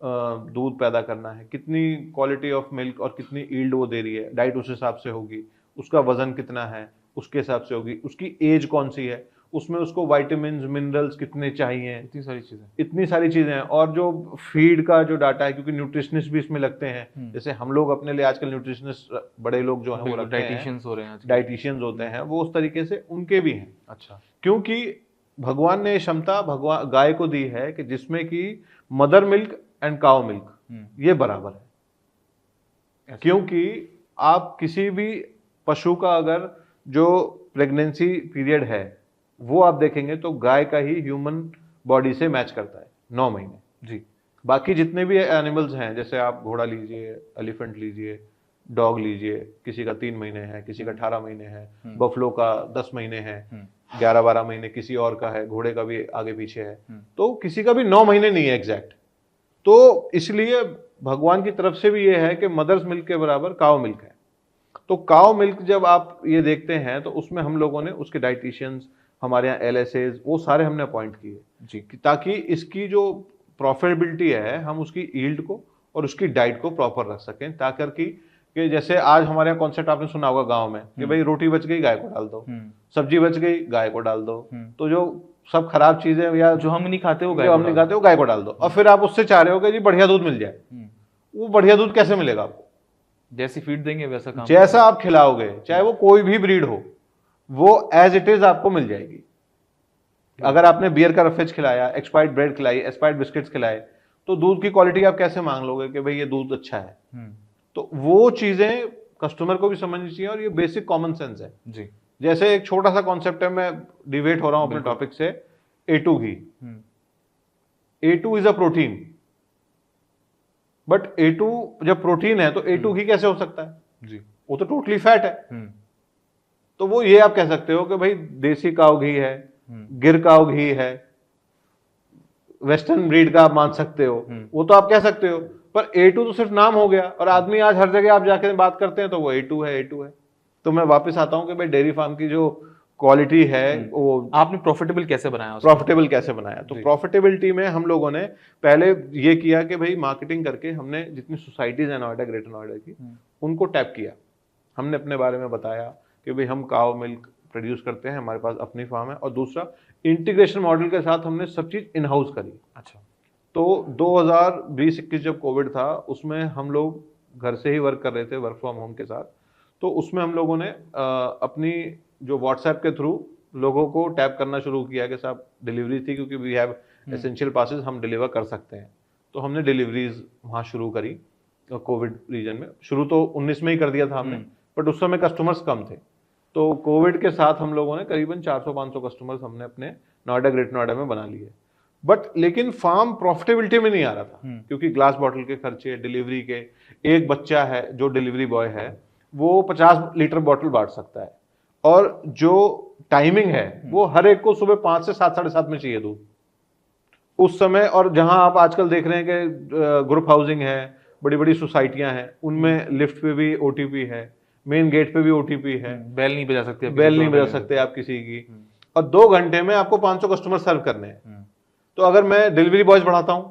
दूध पैदा करना है, कितनी क्वालिटी ऑफ मिल्क और कितनी ईल्ड वो दे रही है, डाइट उस हिसाब से होगी, उसका वजन कितना है उसके हिसाब से होगी, उसकी एज कौन सी है, उसमें उसको विटामिन्स मिनरल्स कितने चाहिए, इतनी सारी चीजें हैं। और जो फीड का जो डाटा है, क्योंकि न्यूट्रिशनिस्ट भी इसमें लगते हैं, जैसे हम लोग अपने लिए आजकल न्यूट्रिशनिस्ट बड़े लोग जो हैं वो रखते हैं, डाइटिशियंस हो रहे हैं, डाइटिशियंस होते हैं, वो उस तरीके से उनके भी हैं। अच्छा, क्योंकि भगवान ने क्षमता भगवान गाय को दी है कि जिसमें कि mother milk and cow milk ये बराबर है। क्योंकि आप किसी भी पशु का अगर जो प्रेगनेंसी पीरियड है वो आप देखेंगे तो गाय का ही ह्यूमन बॉडी से मैच करता है 9 महीने जी। बाकी जितने भी एनिमल्स हैं, जैसे आप घोड़ा लीजिए, एलिफेंट लीजिए, डॉग लीजिए, किसी का 3 महीने है, किसी का 18 महीने है, बफलो का 10 महीने है, 11-12 महीने किसी और का है, घोड़े का भी आगे पीछे है, तो किसी का भी 9 महीने नहीं है एग्जैक्ट। तो इसलिए भगवान की तरफ से भी ये है कि मदर्स मिल्क के बराबर काउ मिल्क है। तो काउ मिल्क जब आप ये देखते हैं तो उसमें हम लोगों ने उसके डाइटिशियंस, हमारे यहाँ LSAs, वो सारे हमने अपॉइंट किए जी, ताकि इसकी जो प्रॉफिटेबिलिटी है हम उसकी ईल्ड को और उसकी डाइट को प्रॉपर रख सकें, ताकि कि जैसे आज हमारे यहाँ कॉन्सेप्ट आपने सुना होगा गांव में कि भाई रोटी बच गई गाय को डाल दो, सब्जी बच गई गाय को डाल दो, तो जो सब खराब चीजें या जो हम नहीं खाते वो गाय को डाल दो। और फिर आप उससे चाह रहे हो कि जी बढ़िया दूध मिल जाए। वो बढ़िया दूध कैसे मिलेगा आपको? जैसी फीड देंगे वैसा काम, जैसा आप खिलाओगे, चाहे वो कोई भी ब्रीड हो, वो एज इट इज आपको मिल जाएगी। अगर आपने बियर का रफेज खिलाया, एक्सपायर्ड ब्रेड खिलाई, एक्सपायर्ड बिस्किट्स खिलाए, तो दूध की क्वालिटी आप कैसे मांग लोगे कि भाई ये दूध अच्छा है? तो वो चीजें कस्टमर को भी समझनी चाहिए और ये बेसिक कॉमन सेंस है जी। जैसे एक छोटा सा कॉन्सेप्ट है, मैं डिवेट हो रहा हूं अपने टॉपिक से, A2 ghee. A2 is a protein, but A2 जब प्रोटीन है तो A2 घी कैसे हो सकता है जी? वो तो टोटली फैट है। तो वो ये आप कह सकते हो कि भाई देसी काऊ घी है, गिर काऊ घी है, वेस्टर्न ब्रीड का आप मान सकते हो, वो तो आप कह सकते हो, पर A2 तो सिर्फ नाम हो गया। और आदमी आज हर जगह आप जाके बात करते हैं तो वो A2 है, A2 है। तो मैं वापस आता हूं कि भाई डेयरी फार्म की जो क्वालिटी है वो आपने प्रॉफिटेबल कैसे बनाया? तो प्रॉफिटेबिलिटी में हम लोगों ने पहले ये किया कि भाई मार्केटिंग करके हमने जितनी सोसाइटीज है नोएडा, ग्रेटर नोएडा की, उनको टैप किया। हमने अपने बारे में बताया कि भाई हम काऊ मिल्क प्रोड्यूस करते हैं, हमारे पास अपनी फार्म है। और दूसरा, इंटीग्रेशन मॉडल के साथ हमने सब चीज इन हाउस करी। अच्छा, तो 2020-21 जब कोविड था, उसमें हम लोग घर से ही वर्क कर रहे थे, वर्क फ्रॉम होम के साथ। तो उसमें हम लोगों ने अपनी जो व्हाट्सएप के थ्रू लोगों को टैप करना शुरू किया कि साहब डिलीवरी थी, क्योंकि वी हैव एसेंशियल पासेस, हम डिलीवर कर सकते हैं। तो हमने डिलीवरीज वहाँ शुरू करी कोविड रीजन में। शुरू तो 19 में ही कर दिया था हमने, बट उस समय कस्टमर्स कम थे। तो कोविड के साथ हम लोगों ने करीबन 400-500 कस्टमर्स हमने अपने नोएडा, ग्रेटर नोएडा में बना लिए। बट लेकिन फार्म प्रॉफिटेबिलिटी में नहीं आ रहा था, क्योंकि ग्लास बॉटल के खर्चे, डिलीवरी के, एक बच्चा है जो डिलीवरी बॉय है वो 50 लीटर बॉटल बांट सकता है, और जो टाइमिंग है वो हर एक को सुबह 5 से 7, 7:30 में चाहिए दूध उस समय। और जहां आप आजकल देख रहे हैं कि ग्रुप हाउसिंग है, बड़ी बड़ी सोसाइटियां हैं, उनमें लिफ्ट पे भी OTP है, मेन गेट पे भी OTP है, बेल नहीं बजा सकते आप किसी की, और 2 घंटे में आपको 500 कस्टमर सर्व करने हैं। तो अगर मैं डिलीवरी बॉयज बढ़ाता हूं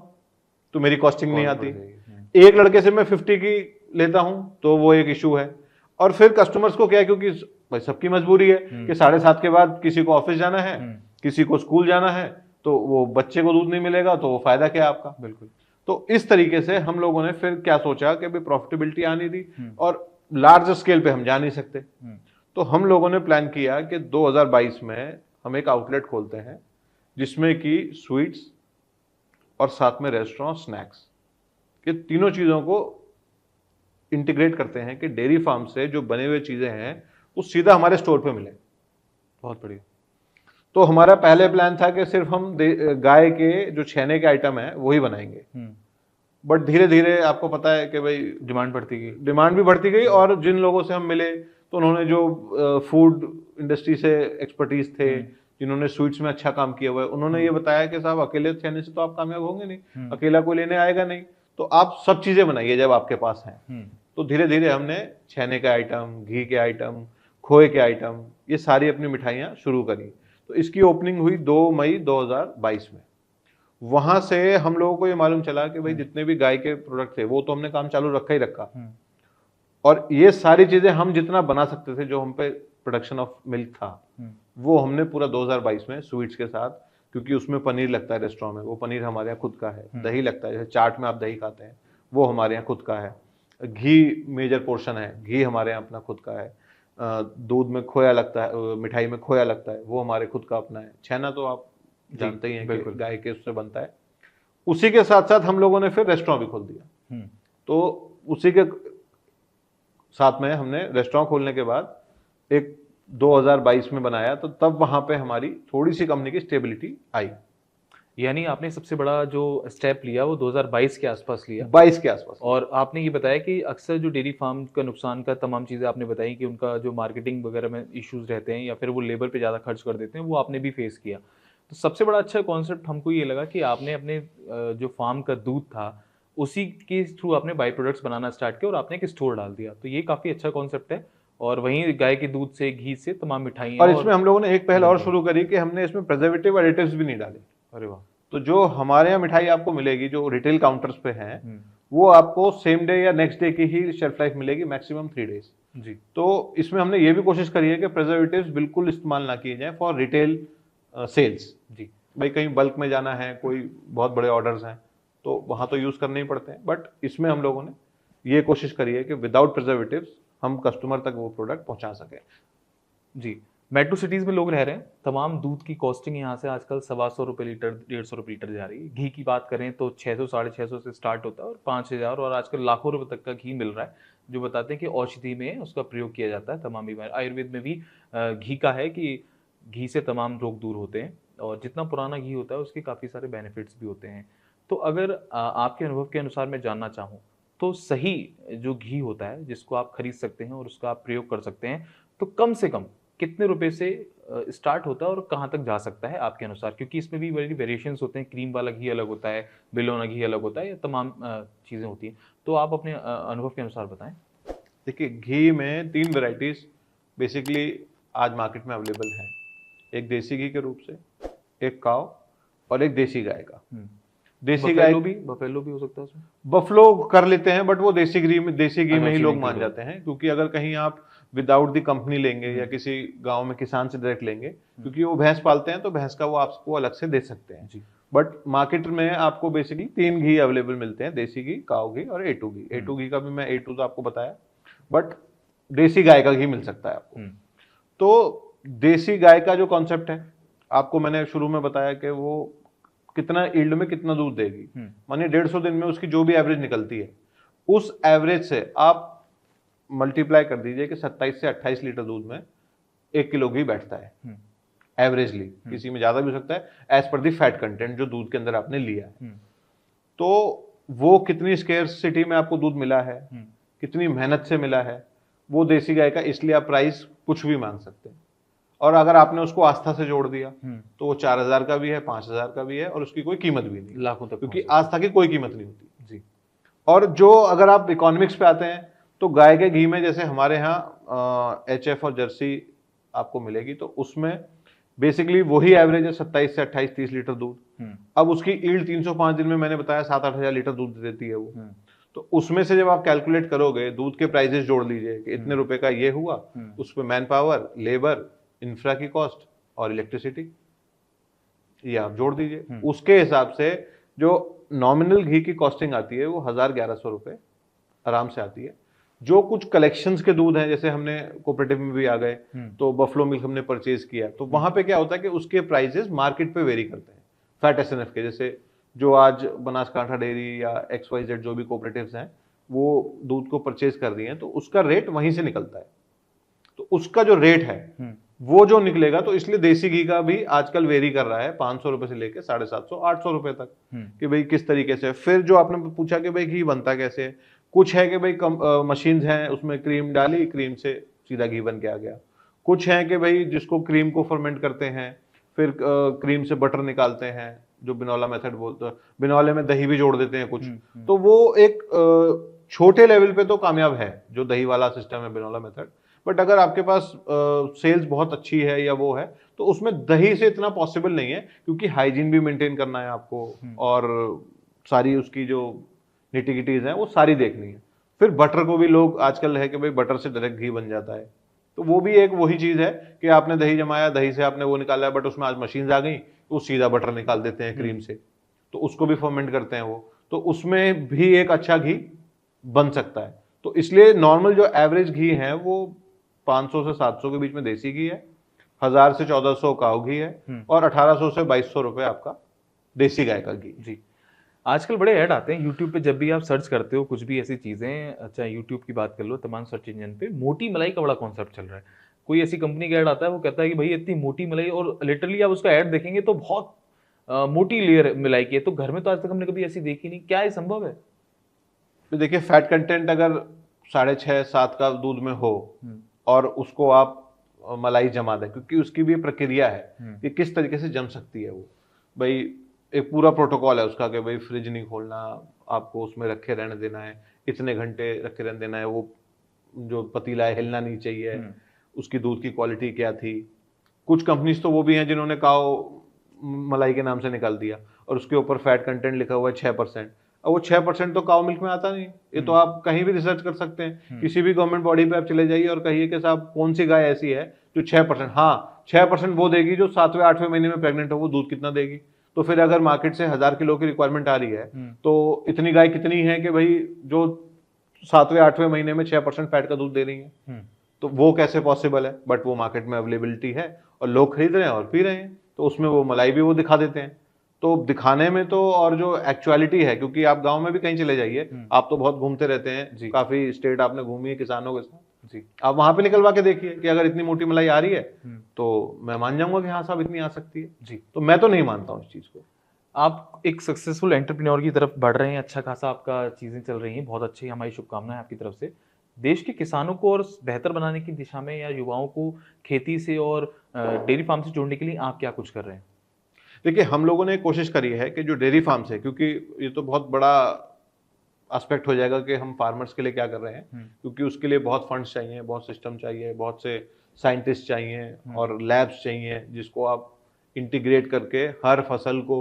तो मेरी कॉस्टिंग नहीं आती, एक लड़के से मैं 50 की लेता हूं तो वो एक इशू है। और फिर कस्टमर्स को क्या है, क्योंकि भाई सबकी मजबूरी है कि 7:30 के बाद किसी को ऑफिस जाना है, किसी को स्कूल जाना है, तो वो बच्चे को दूध नहीं मिलेगा तो वो फायदा क्या आपका? बिल्कुल। तो इस तरीके से हम लोगों ने फिर क्या सोचा कि भाई प्रॉफिटेबिलिटी आनी थी और लार्ज स्केल पे हम जा नहीं सकते। तो हम लोगों ने प्लान किया कि 2022 में हम एक आउटलेट खोलते हैं जिसमें कि स्वीट्स और साथ में रेस्टोरेंट, स्नैक्स, ये तीनों चीजों को इंटीग्रेट करते हैं कि डेयरी फार्म से जो बने हुए चीजें हैं वो सीधा हमारे स्टोर पे मिले। बहुत बढ़िया। तो हमारा पहले प्लान था कि सिर्फ हम गाय के जो छेने के आइटम है वही बनाएंगे, बट धीरे धीरे आपको पता है कि भाई डिमांड भी बढ़ती गई। और जिन लोगों से हम मिले तो उन्होंने जो फूड इंडस्ट्री से एक्सपर्टीज थे, जिन्होंने स्वीट्स में अच्छा काम किया हुआ है, उन्होंने ये बताया कि साहब अकेले छेने से तो आप कामयाब होंगे नहीं, अकेला कोई लेने आएगा नहीं, तो आप सब चीजें बनाइए जब आपके पास हैं। तो धीरे धीरे हमने छेने के आइटम, घी के आइटम, खोए के आइटम, ये सारी अपनी मिठाइयाँ शुरू करी। तो इसकी ओपनिंग हुई 2 मई 2022 में। वहां से हम लोगों को ये मालूम चला कि भाई जितने भी गाय के प्रोडक्ट थे वो तो हमने काम चालू रखा ही रखा, और ये सारी चीजें हम जितना बना सकते थे, जो हम पे प्रोडक्शन ऑफ मिल्क था, वो हमने पूरा 2022 में स्वीट्स के साथ, क्योंकि उसमें पनीर लगता है रेस्टोरेंट में, वो पनीर हमारे यहाँ खुद का है, दही लगता है, जैसे चाट में आप दही खाते हैं वो हमारे यहाँ खुद का है, घी मेजर पोर्शन है, घी हमारे यहाँ अपना खुद का है, दूध में खोया लगता है, मिठाई में खोया लगता है, वो हमारे खुद का अपना है, छेना तो आप जानते ही हैं कि गाय के उससे बनता है। उसी के साथ साथ हम लोगों ने फिर रेस्टोरेंट भी खोल दिया। तो उसी के साथ में हमने रेस्टोरेंट खोलने के बाद एक 2022 में बनाया, तो तब वहां पे हमारी थोड़ी सी कंपनी की स्टेबिलिटी आई। यानी आपने सबसे बड़ा जो स्टेप लिया वो 2022 के आसपास लिया। 22 के आसपास। और आपने ये बताया कि अक्सर जो डेयरी फार्म का नुकसान का तमाम चीज़ें आपने बताई कि उनका जो मार्केटिंग वगैरह में इश्यूज रहते हैं या फिर वो लेबर पे ज़्यादा खर्च कर देते हैं, वो आपने भी फेस किया। तो सबसे बड़ा अच्छा कॉन्सेप्ट हमको ये लगा कि आपने अपने जो फार्म का दूध था उसी के थ्रू आपने बाई प्रोडक्ट्स बनाना स्टार्ट किया और आपने एक स्टोर डाल दिया। तो ये काफ़ी अच्छा कॉन्सेप्ट है। और वहीं गाय के दूध से, घी से तमाम मिठाइयाँ। और इसमें हम लोगों ने एक पहल और शुरू करी कि हमने इसमें प्रिजर्वेटिव एडिटिव्स भी नहीं डाले। अरे वाह। तो जो हमारे यहाँ मिठाई आपको मिलेगी जो रिटेल काउंटर्स पे है, वो आपको सेम डे या नेक्स्ट डे की ही शेल्फ लाइफ मिलेगी, मैक्सिमम 3 डेज जी। तो इसमें हमने ये भी कोशिश करी है कि प्रिजर्वेटिव्स बिल्कुल इस्तेमाल ना किए जाए फॉर रिटेल सेल्स जी। भाई कहीं बल्क में जाना है, कोई बहुत बड़े ऑर्डर्स हैं, तो वहां तो यूज करने ही पड़ते हैं, बट इसमें हम लोगों ने ये कोशिश करी है कि विदाउट प्रिजर्वेटिव्स हम कस्टमर तक वो प्रोडक्ट पहुंचा सके जी। मेट्रो सिटीज में लोग रह रहे हैं, तमाम दूध की कॉस्टिंग यहाँ से आजकल 125 रुपये लीटर, 150 रुपये लीटर जा रही है। घी की बात करें तो 600 650 से स्टार्ट होता है और 5000 और आजकल लाखों रुपए तक का घी मिल रहा है, जो बताते हैं कि औषधि में उसका प्रयोग किया जाता है तमाम बीमारी। आयुर्वेद में भी घी का है कि घी से तमाम रोग दूर होते हैं, और जितना पुराना घी होता है उसके काफ़ी सारे बेनिफिट्स भी होते हैं। तो अगर आपके अनुभव के अनुसार मैं जानना चाहूँ तो सही जो घी होता है जिसको आप खरीद सकते हैं और उसका आप प्रयोग कर सकते हैं, तो कम से कम कितने रुपए से स्टार्ट होता है और कहाँ तक जा सकता है आपके अनुसार? क्योंकि इसमें भी बड़ी वेरिएशंस होते हैं, क्रीम वाला घी अलग होता है, बिलोना घी अलग होता है, या तमाम चीज़ें होती हैं। तो आप अपने अनुभव के अनुसार बताएं। देखिए, घी में 3 वेराइटीज बेसिकली आज मार्केट में अवेलेबल है। एक देसी घी के रूप से, एक काव और एक देसी गाय का। देसी गाय बफेलो भी हो सकता है उसमें। बफलो कर लेते हैं, बट वो देसी घी में ही लोग मान जाते हैं, क्योंकि अगर कहीं आप विदाउट दी कंपनी लेंगे या किसी गांव में किसान से डायरेक्ट लेंगे, क्योंकि वो भैंस पालते हैं तो भैंस का वो आपको अलग से दे सकते हैं जी। बट मार्केट में आपको बेसिकली 3 घी अवेलेबल मिलते हैं, देसी घी, काव घी और A2 घी। A2 घी का भी मैं A2 तो आपको बताया, बट देसी गाय का घी मिल सकता है आपको। तो देसी गाय का जो कॉन्सेप्ट है, आपको मैंने शुरू में बताया कि वो कितना यील्ड में कितना दूध देगी, मानिए 150 दिन में उसकी जो भी एवरेज निकलती है, उस एवरेज से आप मल्टीप्लाई कर दीजिए कि 27 से 28 लीटर दूध में 1 किलो घी बैठता है एवरेजली। किसी में ज्यादा भी हो सकता है, एज पर दी फैट कंटेंट जो दूध के अंदर आपने लिया है। तो वो कितनी स्केर्सिटी में आपको दूध मिला है, कितनी मेहनत से मिला है, वो देसी गाय का, इसलिए आप प्राइस कुछ भी मांग सकते हैं। और अगर आपने उसको आस्था से जोड़ दिया तो वो 4000 का भी है, 5000 का भी है, और उसकी कोई कीमत भी नहीं, लाखों तक, क्योंकि आस्था की कोई कीमत नहीं होती जी। और जो अगर आप इकोनॉमिक्स पे आते हैं, तो गाय के घी में जैसे हमारे यहाँ HF और जर्सी आपको मिलेगी, तो उसमें बेसिकली वही एवरेज है 27 से 28 30 लीटर दूध। अब उसकी ईल्ड 305 दिन में मैंने बताया 7-8 हजार लीटर दूध देती है वो। तो उसमें से जब आप कैलकुलेट करोगे, दूध के प्राइसेस जोड़ लीजिए कि इतने रुपए का ये हुआ, उस पर मैन पावर, लेबर, इंफ्रा की कॉस्ट और इलेक्ट्रिसिटी, ये आप जोड़ दीजिए। उसके हिसाब से जो नॉमिनल घी की कॉस्टिंग आती है वो 1000-1100 रुपए आराम से आती है। जो कुछ कलेक्शंस के दूध हैं, जैसे हमने कोऑपरेटिव में भी आ गए, तो बफलो मिल्क हमने परचेज किया, तो वहां पे क्या होता है कि उसके प्राइसेस मार्केट पे वेरी करते हैं। फैट SNF के, जैसे जो आज बनासकांठा डेयरी या XYZ जो भी कोऑपरेटिव्स हैं, वो दूध को परचेज कर रही हैं, तो उसका रेट वहीं से निकलता है। तो उसका जो रेट है वो जो निकलेगा, तो इसलिए देसी घी का भी आजकल वेरी कर रहा है 500 रुपए से लेके 750-800 रुपए तक, कि भाई किस तरीके से। फिर जो आपने पूछा कि भाई घी बनता कैसे है, कुछ है कि भाई मशीन्स हैं, उसमें क्रीम डाली, क्रीम से सीधा घी बन के आ गया। कुछ है कि भाई जिसको क्रीम को फर्मेंट करते हैं, फिर क्रीम से बटर निकालते हैं, जो बिनोला मेथड बोलते हैं, बिनोले में दही भी जोड़ देते हैं कुछ। तो वो एक छोटे लेवल पे तो कामयाब है जो दही वाला सिस्टम है बिनोला मेथड, बट अगर आपके पास सेल्स बहुत अच्छी है या वो है, तो उसमें दही से इतना पॉसिबल नहीं है, क्योंकि हाइजीन भी मेंटेन करना है आपको और सारी उसकी जो निटिगिटीज हैं वो सारी देखनी है। फिर बटर को भी लोग आजकल है कि भाई बटर से डायरेक्ट घी बन जाता है, तो वो भी एक वही चीज है कि आपने दही जमाया, दही से आपने वो निकाला है, बट उसमें आज मशीन आ गई तो सीधा बटर निकाल देते हैं क्रीम से, तो उसको भी फर्मेंट करते हैं वो, तो उसमें भी एक अच्छा घी बन सकता है। तो इसलिए नॉर्मल जो एवरेज घी है वो 500 से 700 के बीच में देसी घी है, 1000 से 1400 काऊ घी है, और 1800 से 2200 रुपए आपका देसी गाय का घी। जी, आजकल बड़े ऐड आते हैं यूट्यूब पे, जब भी आप सर्च करते हो कुछ भी ऐसी चीजें, अच्छा यूट्यूब की बात कर लो, तमाम सर्च इंजन पे मोटी मलाई का बड़ा कॉन्सेप्ट चल रहा है। कोई ऐसी कंपनी का ऐड आता है, वो कहता है कि भाई इतनी मोटी मलाई, और लिटरली आप उसका ऐड देखेंगे तो बहुत मोटी लेयर मलाई की है। तो घर में तो आज तक हमने कभी ऐसी देखी नहीं, क्या ये संभव है? तो देखिए, फैट कंटेंट अगर 6.5-7 का दूध में हो और उसको आप मलाई जमा दें, क्योंकि उसकी भी प्रक्रिया है कि किस तरीके से जम सकती है वो, भाई एक पूरा प्रोटोकॉल है उसका कि भाई फ्रिज नहीं खोलना, आपको उसमें रखे रहने देना है, इतने घंटे रखे रहने देना है, वो जो पतीला है हिलना नहीं चाहिए, उसकी दूध की क्वालिटी क्या थी। कुछ कंपनीज तो वो भी हैं जिन्होंने काओ मलाई के नाम से निकाल दिया और उसके ऊपर फैट कंटेंट लिखा हुआ है 6%। अब वो 6% तो काऊ मिल्क में आता नहीं, ये तो आप कहीं भी रिसर्च कर सकते हैं, किसी भी गवर्नमेंट बॉडी पे आप चले जाइए और कहिए कि साहब कौन सी गाय ऐसी है जो 6%, हाँ 6% वो देगी जो 7वें-8वें महीने में प्रेग्नेंट हो, वो दूध कितना देगी। तो फिर अगर मार्केट से 1000 किलो की रिक्वायरमेंट आ रही है, तो इतनी गाय कितनी है कि भाई जो 7वें-8वें महीने में 6% फैट का दूध दे रही है, तो वो कैसे पॉसिबल है? बट वो मार्केट में अवेलेबिलिटी है और लोग खरीद रहे हैं और पी रहे हैं, तो उसमें वो मलाई भी वो दिखा देते हैं। तो दिखाने में तो, और जो एक्चुअलिटी है, क्योंकि आप गांव में भी कहीं चले जाइए, आप तो बहुत घूमते रहते हैं, काफी स्टेट आपने घूमी है किसानों के साथ जी, आप वहां पे निकलवा के देखिए कि अगर इतनी मोटी मलाई आ रही है तो मैं मान जाऊंगा कि हाँ साहब इतनी आ सकती है जी। तो मैं तो नहीं मानता हूँ इस चीज को। आप एक सक्सेसफुल एंटरप्रेन्योर की तरफ बढ़ रहे हैं, अच्छा खासा आपका चीजें चल रही हैं, बहुत अच्छी, हमारी शुभकामनाएं आपकी तरफ से। देश के किसानों को और बेहतर बनाने की दिशा में, या युवाओं को खेती से और डेयरी फार्म से जोड़ने के लिए आप क्या कुछ कर रहे हैं? देखिए, हम लोगों ने कोशिश करी है कि जो डेयरी फार्म्स है, क्योंकि ये तो बहुत बड़ा एस्पेक्ट हो जाएगा कि हम फार्मर्स के लिए क्या कर रहे हैं, क्योंकि उसके लिए बहुत फंड्स चाहिए, बहुत सिस्टम चाहिए, बहुत से साइंटिस्ट चाहिए और लैब्स चाहिए, जिसको आप इंटीग्रेट करके हर फसल को,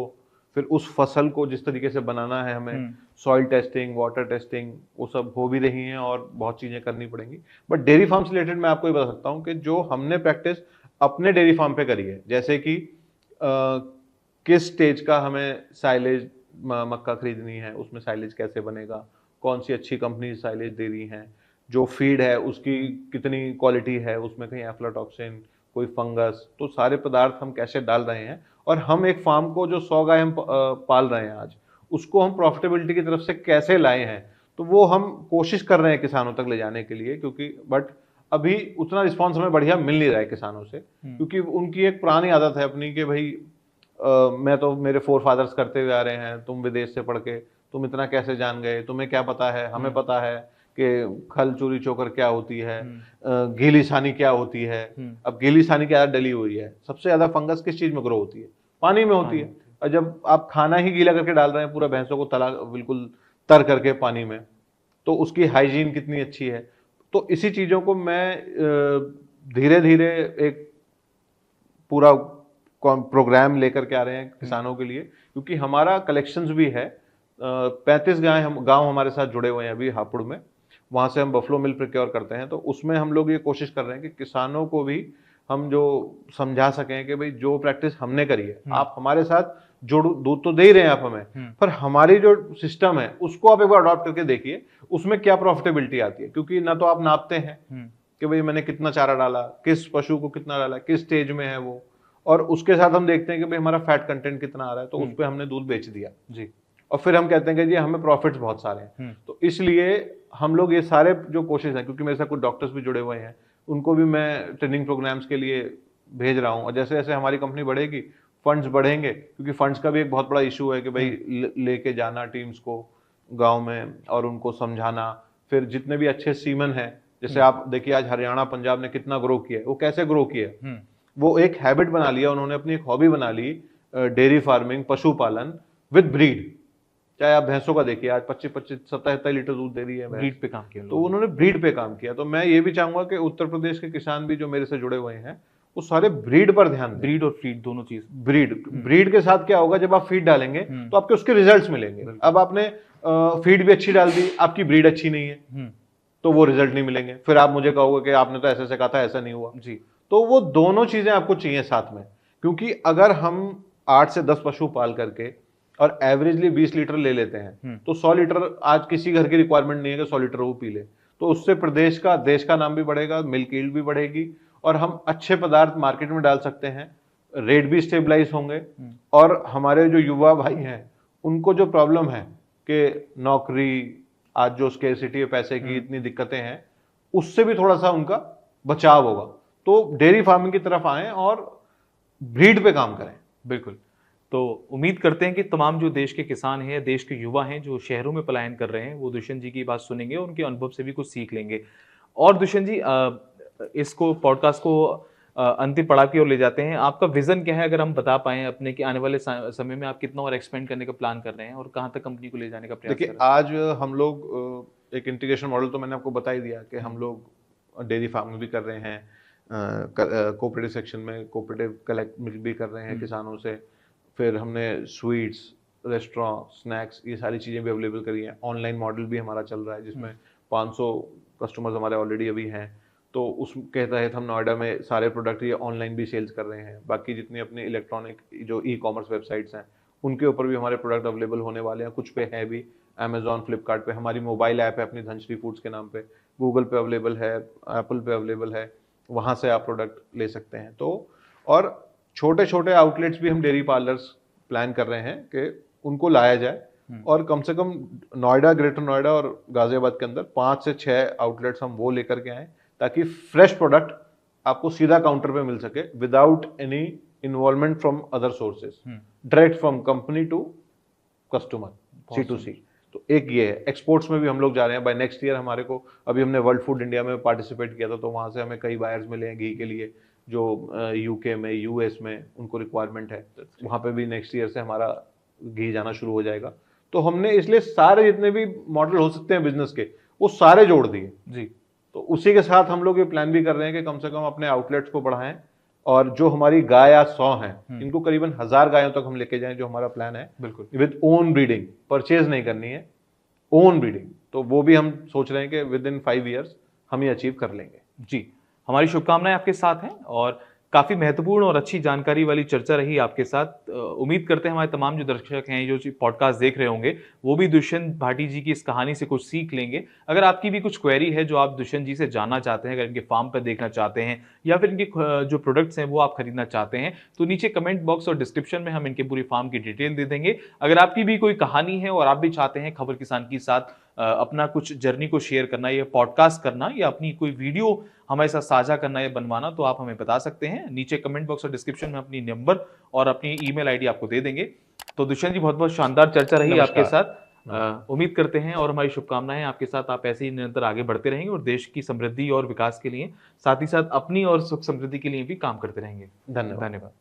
फिर उस फसल को जिस तरीके से बनाना है हमें, सॉइल टेस्टिंग, वाटर टेस्टिंग, वो सब हो भी रही हैं और बहुत चीजें करनी पड़ेंगी। बट डेयरी फार्म से रिलेटेड मैं आपको ये बता सकता हूँ कि जो हमने प्रैक्टिस अपने डेयरी फार्म पे करी है, जैसे कि किस स्टेज का हमें साइलेज मक्का खरीदनी है, उसमें साइलेज कैसे बनेगा, कौन सी अच्छी कंपनी साइलेज दे रही है, जो फीड है उसकी कितनी क्वालिटी है, उसमें कहीं एफ्लाटॉक्सिन, कोई फंगस, तो सारे पदार्थ हम कैसे डाल रहे हैं, और हम एक फार्म को जो 100 गाय हम पाल रहे हैं आज, उसको हम प्रॉफिटेबिलिटी की तरफ से कैसे लाए हैं, तो वो हम कोशिश कर रहे हैं किसानों तक ले जाने के लिए। क्योंकि बट अभी उतना रिस्पॉन्स हमें बढ़िया मिल नहीं रहा है किसानों से, क्योंकि उनकी एक पुरानी आदत है अपनी कि भाई मैं तो, मेरे फोर फादर्स करते हुए आ रहे हैं, तुम विदेश से पढ़ के तुम इतना कैसे जान गए, तुम्हें क्या पता है, हमें पता है कि खल चूरी चोकर क्या होती है, गीली सानी क्या होती है। अब गीली सानी की आदत डली हुई है। सबसे ज्यादा फंगस किस चीज में ग्रो होती है? पानी में होती है। और जब आप खाना ही गीला करके डाल रहे हैं, पूरा भैंसों को तला बिल्कुल तर करके पानी में, तो उसकी हाइजीन कितनी अच्छी है। तो इसी चीजों को मैं धीरे धीरे एक पूरा प्रोग्राम लेकर के आ रहे हैं किसानों के लिए, क्योंकि हमारा कलेक्शंस भी है। 35 गांव हमारे साथ जुड़े हुए हैं अभी हापुड़ में, वहां से हम बफलो मिल्क प्रोक्योर करते हैं। तो उसमें हम लोग ये कोशिश कर रहे हैं कि किसानों को भी हम जो समझा सकें कि भाई जो प्रैक्टिस हमने करी है, आप हमारे साथ जोड़, दूध तो दे ही रहे हैं आप हमें, पर हमारी जो सिस्टम है उसको आप एक बार अडॉप्ट करके देखिए, उसमें क्या प्रॉफिटेबिलिटी आती है। क्योंकि ना तो आप नापते हैं कि भाई मैंने कितना चारा डाला, किस पशु को कितना डाला, किस स्टेज में है वो, और उसके साथ हम देखते हैं कि भाई हमारा फैट कंटेंट कितना आ रहा है, तो उस पर हमने दूध बेच दिया जी, और फिर हम कहते हैं कि जी हमें प्रॉफिट्स बहुत सारे हैं। तो इसलिए हम लोग ये सारे जो कोशिश है, क्योंकि मेरे साथ कुछ डॉक्टर्स भी जुड़े हुए हैं, उनको भी मैं ट्रेनिंग प्रोग्राम्स के लिए भेज रहा हूँ। और जैसे जैसे हमारी कंपनी बढ़ेगी, फंड्स बढ़ेंगे, क्योंकि फंड्स का भी एक बहुत बड़ा इशू है कि भाई लेके जाना टीम्स को गाँव में और उनको समझाना। फिर जितने भी अच्छे सीमन है, जैसे आप देखिए आज हरियाणा पंजाब ने कितना ग्रो किया है, वो कैसे ग्रो किया, वो एक हैबिट बना लिया उन्होंने, अपनी एक हॉबी बना ली, डेयरी फार्मिंग, पशुपालन विद ब्रीड। चाहे आप भैंसों का देखिए, आज 25-25, 27 लीटर दूध दे रही है भैंस। ब्रीड पे काम किया तो लोगों ने। उन्होंने ब्रीड पे काम किया। तो मैं ये भी चाहूंगा कि उत्तर प्रदेश के किसान भी जो मेरे से जुड़े हुए हैं वो सारे ब्रीड पर ध्यान दें। ब्रीड और फीड दोनों चीज। ब्रीड के साथ क्या होगा, जब आप फीड डालेंगे तो आपके उसके रिजल्ट्स मिलेंगे। अब आपने फीड भी अच्छी डाल दी, आपकी ब्रीड अच्छी नहीं है तो वो रिजल्ट नहीं मिलेंगे। फिर आप मुझे कहोगे कि आपने तो ऐसे ऐसे कहा था, ऐसा नहीं हुआ जी। तो वो दोनों चीजें आपको चाहिए साथ में। क्योंकि अगर हम 8 से 10 पशु पाल करके और एवरेजली 20 लीटर ले लेते हैं तो 100 लीटर आज किसी घर की रिक्वायरमेंट नहीं है कि 100 लीटर वो पी ले। तो उससे प्रदेश का, देश का नाम भी बढ़ेगा, मिल्क यील्ड भी बढ़ेगी और हम अच्छे पदार्थ मार्केट में डाल सकते हैं, रेट भी स्टेबलाइज होंगे। और हमारे जो युवा भाई हैं उनको जो प्रॉब्लम है कि नौकरी, आज जो स्केर्सिटी है पैसे की, इतनी दिक्कतें हैं, उससे भी थोड़ा सा उनका बचाव होगा। तो डेयरी फार्मिंग की तरफ आएं और ब्रीड पे काम करें। बिल्कुल। तो उम्मीद करते हैं कि तमाम जो देश के किसान हैं, देश के युवा हैं जो शहरों में पलायन कर रहे हैं, वो दुष्यंत जी की बात सुनेंगे और उनके अनुभव से भी कुछ सीख लेंगे। और दुष्यंत जी, इसको पॉडकास्ट को अंतिम पड़ाव की ओर ले जाते हैं। आपका विजन क्या है, अगर हम बता पाएं अपने कि आने वाले समय में आप कितना और एक्सपेंड करने का प्लान कर रहे हैं और कहाँ तक कंपनी को ले जाने का प्रयास कर देखिए, रहे हैं? आज हम लोग एक इंटीग्रेशन मॉडल तो मैंने आपको बता ही दिया कि हम लोग डेयरी फार्मिंग भी कर रहे हैं, कोऑपरेटिव सेक्शन में कोऑपरेटिव कलेक्ट मिल्क भी कर रहे हैं किसानों से। फिर हमने स्वीट्स, रेस्टोरेंट, स्नैक्स, ये सारी चीज़ें भी अवेलेबल करी हैं। ऑनलाइन मॉडल भी हमारा चल रहा है जिसमें 500 कस्टमर्स हमारे ऑलरेडी अभी हैं। तो उसके तहत हम नोएडा में सारे प्रोडक्ट ये ऑनलाइन भी सेल्स कर रहे हैं। बाकी जितनी अपनी इलेक्ट्रॉनिक जो ई-कॉमर्स वेबसाइट्स हैं उनके ऊपर भी हमारे प्रोडक्ट अवेलेबल होने वाले हैं। कुछ पे है भी, अमेजॉन, फ्लिपकार्ट पे। हमारी मोबाइल ऐप है अपनी धनश्री फूड्स के नाम पे, गूगल पे अवेलेबल है, एप्पल पे अवेलेबल है, वहाँ से आप प्रोडक्ट ले सकते हैं। तो और छोटे छोटे आउटलेट्स भी हम डेयरी पार्लर्स प्लान कर रहे हैं कि उनको लाया जाए और कम से कम नोएडा, ग्रेटर नोएडा और गाजियाबाद के अंदर 5 से 6 आउटलेट्स हम वो लेकर के आए ताकि फ्रेश प्रोडक्ट आपको सीधा काउंटर पे मिल सके without any involvement from other sources, direct from company to customer, C2C। तो एक ये है। एक्सपोर्ट्स में भी हम लोग जा रहे हैं। बाय नेक्स्ट ईयर हमारे को, अभी हमने वर्ल्ड फूड इंडिया में पार्टिसिपेट किया था तो वहाँ से हमें कई बायर्स मिले हैं घी के लिए जो UK में, US में उनको रिक्वायरमेंट है। वहाँ पे भी नेक्स्ट ईयर से हमारा घी जाना शुरू हो जाएगा। तो हमने इसलिए सारे जितने भी मॉडल हो सकते हैं बिजनेस के वो सारे जोड़ दिए जी। तो उसी के साथ हम लोग ये प्लान भी कर रहे हैं कि कम से कम अपने आउटलेट्स को बढ़ाएं और जो हमारी गाय आज 100 हैं इनको करीबन 1000 गायों तक हम लेके जाएं, जो हमारा प्लान है। बिल्कुल। विद ओन ब्रीडिंग, परचेज नहीं करनी है, ओन ब्रीडिंग। तो वो भी हम सोच रहे हैं कि विद इन 5 ईयर्स हम ये अचीव कर लेंगे। जी, हमारी शुभकामनाएं आपके साथ हैं और काफ़ी महत्वपूर्ण और अच्छी जानकारी वाली चर्चा रही आपके साथ। उम्मीद करते हैं हमारे तमाम जो दर्शक हैं, जो पॉडकास्ट देख रहे होंगे, वो भी दुष्यंत भाटी जी की इस कहानी से कुछ सीख लेंगे। अगर आपकी भी कुछ क्वेरी है जो आप दुष्यंत जी से जानना चाहते हैं, अगर इनके फार्म पर देखना चाहते हैं या फिर इनके जो प्रोडक्ट्स हैं वो आप खरीदना चाहते हैं, तो नीचे कमेंट बॉक्स और डिस्क्रिप्शन में हम इनके पूरी फार्म की डिटेल दे देंगे। अगर आपकी भी कोई कहानी है और आप भी चाहते हैं खबर किसान के साथ अपना कुछ जर्नी को शेयर करना या पॉडकास्ट करना या अपनी कोई वीडियो हमारे साथ साझा करना या बनवाना, तो आप हमें बता सकते हैं। नीचे कमेंट बॉक्स और डिस्क्रिप्शन में अपनी नंबर और अपनी ईमेल आईडी आपको दे देंगे। तो दुष्यंत जी, बहुत बहुत शानदार चर्चा रही आपके साथ। उम्मीद करते हैं और हमारी शुभकामनाएं आपके साथ, आप ऐसे ही निरंतर आगे बढ़ते रहेंगे और देश की समृद्धि और विकास के लिए, साथ ही साथ अपनी और सुख समृद्धि के लिए भी काम करते रहेंगे। धन्यवाद। धन्यवाद।